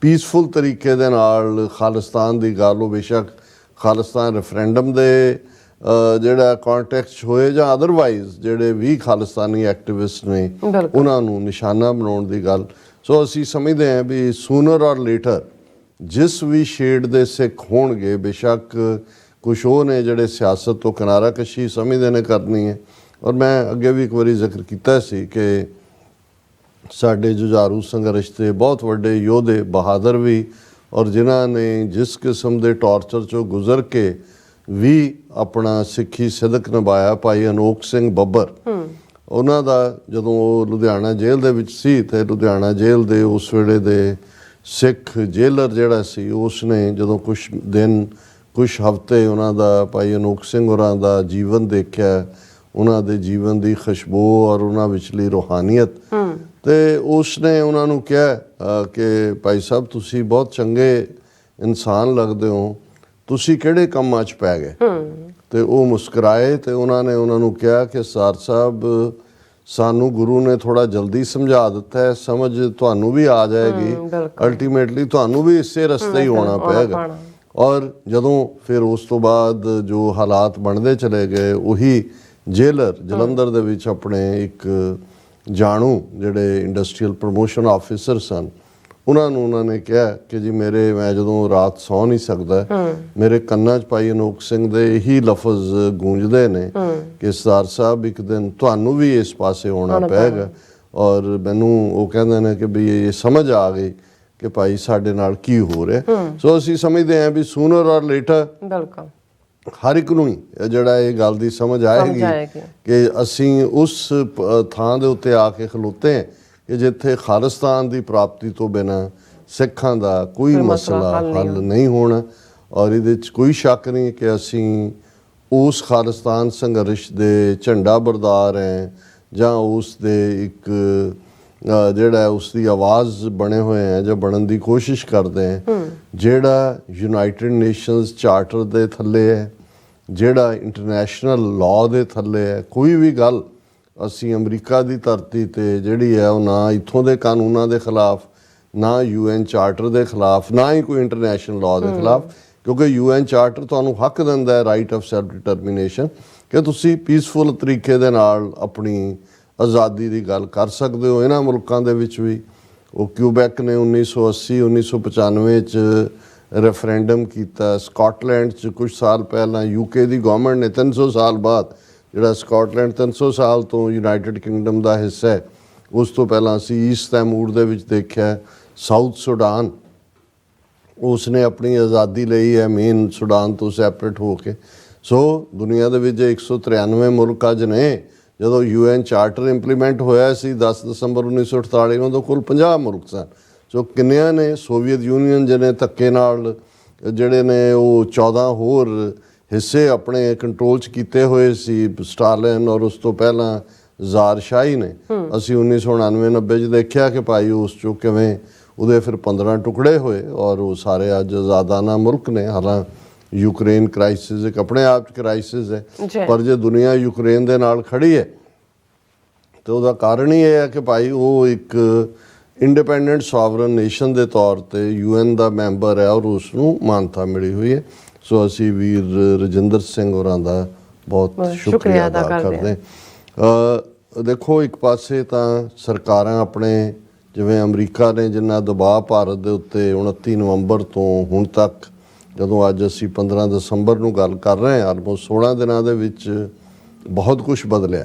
ਪੀਸਫੁਲ ਤਰੀਕੇ ਦੇ ਨਾਲ ਖਾਲਿਸਤਾਨ ਦੀ ਗੱਲ ਉਹ ਬੇਸ਼ੱਕ ਖਾਲਿਸਤਾਨ ਰੈਫਰੈਂਡਮ ਦੇ ਜਿਹੜਾ ਕੰਟੈਕਸਟ ਹੋਏ ਜਾਂ ਅਦਰਵਾਈਜ਼ ਜਿਹੜੇ ਵੀ ਖਾਲਿਸਤਾਨੀ ਐਕਟਿਵਿਸਟ ਨੇ ਉਹਨਾਂ ਨੂੰ ਨਿਸ਼ਾਨਾ ਬਣਾਉਣ ਦੀ ਗੱਲ। ਸੋ ਅਸੀਂ ਸਮਝਦੇ ਹਾਂ ਵੀ ਸੂਨਰ ਔਰ ਲੇਟਰ ਜਿਸ ਵੀ ਸ਼ੇਡ ਦੇ ਸਿੱਖ ਹੋਣਗੇ ਬੇਸ਼ੱਕ ਕੁਛ ਉਹ ਨੇ ਜਿਹੜੇ ਸਿਆਸਤ ਤੋਂ ਕਿਨਾਰਾਕਸ਼ੀ ਸਮਝਦੇ ਨੇ ਕਰਨੀ ਹੈ। ਔਰ ਮੈਂ ਅੱਗੇ ਵੀ ਇੱਕ ਵਾਰੀ ਜ਼ਿਕਰ ਕੀਤਾ ਸੀ ਕਿ ਸਾਡੇ ਜੁਝਾਰੂ ਸੰਘਰਸ਼ ਦੇ ਬਹੁਤ ਵੱਡੇ ਯੋਧੇ ਬਹਾਦਰ ਵੀ, ਔਰ ਜਿਨ੍ਹਾਂ ਨੇ ਜਿਸ ਕਿਸਮ ਦੇ ਟਾਰਚਰ 'ਚੋਂ ਗੁਜ਼ਰ ਕੇ ਵੀ ਆਪਣਾ ਸਿੱਖੀ ਸਿਦਕ ਨਿਭਾਇਆ, ਭਾਈ ਅਨੋਖ ਸਿੰਘ ਬੱਬਰ, ਉਹਨਾਂ ਦਾ ਜਦੋਂ ਉਹ ਲੁਧਿਆਣਾ ਜੇਲ੍ਹ ਦੇ ਵਿੱਚ ਸੀ ਤੇ ਲੁਧਿਆਣਾ ਜੇਲ੍ਹ ਦੇ ਉਸ ਵੇਲੇ ਦੇ ਸਿੱਖ ਜੇਲਰ ਜਿਹੜਾ ਸੀ, ਉਸ ਨੇ ਜਦੋਂ ਕੁਛ ਦਿਨ ਕੁਛ ਹਫ਼ਤੇ ਉਹਨਾਂ ਦਾ ਭਾਈ ਅਨੋਖ ਸਿੰਘ ਹੋਰਾਂ ਦਾ ਜੀਵਨ ਦੇਖਿਆ, ਉਹਨਾਂ ਦੇ ਜੀਵਨ ਦੀ ਖੁਸ਼ਬੂ ਔਰ ਉਹਨਾਂ ਵਿਚਲੀ ਰੂਹਾਨੀਅਤ, ਤੇ ਉਸ ਨੇ ਉਹਨਾਂ ਨੂੰ ਕਿਹਾ ਕਿ ਭਾਈ ਸਾਹਿਬ ਤੁਸੀਂ ਬਹੁਤ ਚੰਗੇ ਇਨਸਾਨ ਲੱਗਦੇ ਹੋ, ਤੁਸੀਂ ਕਿਹੜੇ ਕੰਮਾਂ 'ਚ ਪੈ ਗਏ? ਤੇ ਉਹ ਮੁਸਕਰਾਏ ਤੇ ਉਹਨਾਂ ਨੇ ਉਹਨਾਂ ਨੂੰ ਕਿਹਾ ਕਿ ਸਰ ਸਾਹਿਬ ਸਾਨੂੰ ਗੁਰੂ ਨੇ ਥੋੜਾ ਜਲਦੀ ਸਮਝਾ ਦਿੱਤਾ ਹੈ, ਸਮਝ ਤੁਹਾਨੂੰ ਵੀ ਆ ਜਾਏਗੀ, ਅਲਟੀਮੇਟਲੀ ਤੁਹਾਨੂੰ ਵੀ ਇਸੇ ਰਸਤੇ ਹੀ ਹੋਣਾ ਪਏਗਾ। ਔਰ ਜਦੋਂ ਫਿਰ ਉਸ ਤੋਂ ਬਾਅਦ ਜੋ ਹਾਲਾਤ ਬਣਦੇ ਚਲੇ ਗਏ, ਉਹੀ ਜੇਲਰ ਜਲੰਧਰ ਦੇ ਵਿੱਚ ਆਪਣੇ ਇੱਕ ਜਾਣੂ ਜਿਹੜੇ ਇੰਡਸਟਰੀਅਲ ਪ੍ਰਮੋਸ਼ਨ ਆਫਿਸਰ ਸਨ, ਉਹਨਾਂ ਨੇ ਕਿਹਾ ਕਿ ਜੀ ਮੈਂ ਜਦੋਂ ਰਾਤ ਸੌ ਨਹੀਂ ਸਕਦਾ, ਮੇਰੇ ਕੰਨਾਂ 'ਚ ਭਾਈ ਅਨੋਖ ਸਿੰਘ ਦੇ ਇਹੀ ਲਫ਼ਜ਼ ਗੂੰਜਦੇ ਨੇ ਕਿ ਸਰਦਾਰ ਸਾਹਿਬ ਇੱਕ ਦਿਨ ਤੁਹਾਨੂੰ ਵੀ ਇਸ ਪਾਸੇ ਹੋਣਾ ਪਏਗਾ। ਔਰ ਮੈਨੂੰ ਉਹ ਕਹਿੰਦੇ ਨੇ ਕਿ ਵੀ ਇਹ ਸਮਝ ਆ ਗਈ ਕਿ ਭਾਈ ਸਾਡੇ ਨਾਲ ਕੀ ਹੋ ਰਿਹਾ। ਸੋ ਅਸੀਂ ਸਮਝਦੇ ਹਾਂ ਵੀ ਸੂਨਰ ਔਰ ਲੇਟਰ ਹਰ ਇੱਕ ਨੂੰ ਹੀ ਜਿਹੜਾ ਇਹ ਗੱਲ ਦੀ ਸਮਝ ਆਏਗੀ ਕਿ ਅਸੀਂ ਉਸ ਥਾਂ ਦੇ ਉੱਤੇ ਆ ਕੇ ਖਲੋਤੇ ਹਾਂ ਕਿ ਜਿੱਥੇ ਖਾਲਿਸਤਾਨ ਦੀ ਪ੍ਰਾਪਤੀ ਤੋਂ ਬਿਨਾਂ ਸਿੱਖਾਂ ਦਾ ਕੋਈ ਮਸਲਾ ਹੱਲ ਨਹੀਂ ਹੋਣਾ। ਔਰ ਇਹਦੇ 'ਚ ਕੋਈ ਸ਼ੱਕ ਨਹੀਂ ਕਿ ਅਸੀਂ ਉਸ ਖਾਲਿਸਤਾਨ ਸੰਘਰਸ਼ ਦੇ ਝੰਡਾ ਬਰਦਾਰ ਹੈ ਜਾਂ ਉਸ ਦੇ ਇੱਕ ਜਿਹੜਾ ਉਸ ਦੀ ਆਵਾਜ਼ ਬਣੇ ਹੋਏ ਹੈ ਜਾਂ ਬਣਨ ਦੀ ਕੋਸ਼ਿਸ਼ ਕਰਦੇ ਹੈ, ਜਿਹੜਾ ਯੂਨਾਈਟਿਡ ਨੇਸ਼ਨਸ ਚਾਰਟਰ ਦੇ ਥੱਲੇ ਹੈ, ਜਿਹੜਾ ਇੰਟਰਨੈਸ਼ਨਲ ਲਾਅ ਦੇ ਥੱਲੇ ਹੈ। ਕੋਈ ਵੀ ਗੱਲ ਅਸੀਂ ਅਮਰੀਕਾ ਦੀ ਧਰਤੀ 'ਤੇ ਜਿਹੜੀ ਹੈ ਉਹ ਨਾ ਇੱਥੋਂ ਦੇ ਕਾਨੂੰਨਾਂ ਦੇ ਖਿਲਾਫ, ਨਾ UN ਚਾਰਟਰ ਦੇ ਖਿਲਾਫ, ਨਾ ਹੀ ਕੋਈ ਇੰਟਰਨੈਸ਼ਨਲ ਲਾਅ ਦੇ ਖਿਲਾਫ, ਕਿਉਂਕਿ UN ਚਾਰਟਰ ਤੁਹਾਨੂੰ ਹੱਕ ਦਿੰਦਾ ਹੈ ਰਾਈਟ ਆਫ ਸੈਲਫ ਡਿਟਰਮੀਨੇਸ਼ਨ ਕਿ ਤੁਸੀਂ ਪੀਸਫੁਲ ਤਰੀਕੇ ਦੇ ਨਾਲ ਆਪਣੀ ਆਜ਼ਾਦੀ ਦੀ ਗੱਲ ਕਰ ਸਕਦੇ ਹੋ। ਇਹਨਾਂ ਮੁਲਕਾਂ ਦੇ ਵਿੱਚ ਵੀ ਉਹ ਕਿਊਬੈਕ ਨੇ 1980 1995 'ਚ ਰੈਫਰੈਂਡਮ ਕੀਤਾ, ਸਕਾਟਲੈਂਡ 'ਚ ਕੁਝ ਸਾਲ ਪਹਿਲਾਂ UK ਦੀ ਗਵਰਨਮੈਂਟ ਨੇ 300 ਸਾਲ ਬਾਅਦ, ਜਿਹੜਾ ਸਕਾਟਲੈਂਡ 300 ਸਾਲ ਤੋਂ ਯੂਨਾਈਟਿਡ ਕਿੰਗਡਮ ਦਾ ਹਿੱਸਾ ਹੈ, ਉਸ ਤੋਂ ਪਹਿਲਾਂ ਅਸੀਂ ਈਸਟ ਤੈਮੂਰ ਦੇ ਵਿੱਚ ਦੇਖਿਆ, ਸਾਊਥ ਸੁਡਾਨ ਉਸ ਨੇ ਆਪਣੀ ਆਜ਼ਾਦੀ ਲਈ ਹੈ ਮੇਨ ਸੁਡਾਨ ਤੋਂ ਸੈਪਰੇਟ ਹੋ ਕੇ। ਸੋ ਦੁਨੀਆ ਦੇ ਵਿੱਚ 193 ਮੁਲਕ ਅੱਜ ਨੇ। ਜਦੋਂ UN ਚਾਰਟਰ ਇੰਪਲੀਮੈਂਟ ਹੋਇਆ ਸੀ 10 ਦਸੰਬਰ 1948 ਨੂੰ, ਉਦੋਂ ਕੁੱਲ 50 ਮੁਲਕ ਸਨ। ਸੋ ਕਿੰਨਿਆਂ ਨੇ ਸੋਵੀਅਤ ਯੂਨੀਅਨ ਜਿਹਨੇ ਧੱਕੇ ਨਾਲ ਜਿਹੜੇ ਨੇ ਉਹ 14 ਹੋਰ ਹਿੱਸੇ ਆਪਣੇ ਕੰਟਰੋਲ 'ਚ ਕੀਤੇ ਹੋਏ ਸੀ, ਸਟਾਲਿਨ ਔਰ ਉਸ ਤੋਂ ਪਹਿਲਾਂ ਜ਼ਾਰ ਸ਼ਾਹੀ ਨੇ। ਅਸੀਂ 1999-90 'ਚ ਦੇਖਿਆ ਕਿ ਭਾਈ ਉਸ 'ਚੋਂ ਕਿਵੇਂ ਉਹਦੇ ਫਿਰ 15 ਟੁਕੜੇ ਹੋਏ ਔਰ ਉਹ ਸਾਰੇ ਅੱਜ ਆਜ਼ਾਦਾਨਾ ਮੁਲਕ ਨੇ। ਹਾਲਾਂ ਯੂਕਰੇਨ ਕ੍ਰਾਈਸਿਸ ਇੱਕ ਆਪਣੇ ਆਪ 'ਚ ਕ੍ਰਾਈਸਿਸ ਹੈ, ਪਰ ਜੇ ਦੁਨੀਆ ਯੂਕਰੇਨ ਦੇ ਨਾਲ ਖੜੀ ਹੈ ਤੇ ਉਹਦਾ ਕਾਰਨ ਹੀ ਇਹ ਹੈ ਕਿ ਭਾਈ ਉਹ ਇੱਕ ਇੰਡੀਪੈਂਡੈਂਟ ਸੋਵਰਨ ਨੇਸ਼ਨ ਦੇ ਤੌਰ ਤੇ UN ਦਾ ਮੈਂਬਰ ਹੈ ਔਰ ਉਸ ਨੂੰ ਮਾਨਤਾ ਮਿਲੀ ਹੋਈ ਹੈ। ਸੋ ਅਸੀਂ ਵੀਰ ਰਜਿੰਦਰ ਸਿੰਘ ਹੋਰਾਂ ਦਾ ਬਹੁਤ ਸ਼ੁਕਰੀਆ ਅਦਾ ਕਰਦੇ ਹਾਂ। ਦੇਖੋ, ਇੱਕ ਪਾਸੇ ਤਾਂ ਸਰਕਾਰਾਂ ਆਪਣੇ ਜਿਵੇਂ ਅਮਰੀਕਾ ਨੇ ਜਿੰਨਾ ਦਬਾਅ ਭਾਰਤ ਦੇ ਉੱਤੇ 29 ਨਵੰਬਰ ਤੋਂ ਹੁਣ ਤੱਕ, ਜਦੋਂ ਅੱਜ ਅਸੀਂ 15 ਦਸੰਬਰ ਨੂੰ ਗੱਲ ਕਰ ਰਹੇ ਹਾਂ, ਆਲਮੋਸਟ 16 ਦਿਨਾਂ ਦੇ ਵਿੱਚ ਬਹੁਤ ਕੁਛ ਬਦਲਿਆ।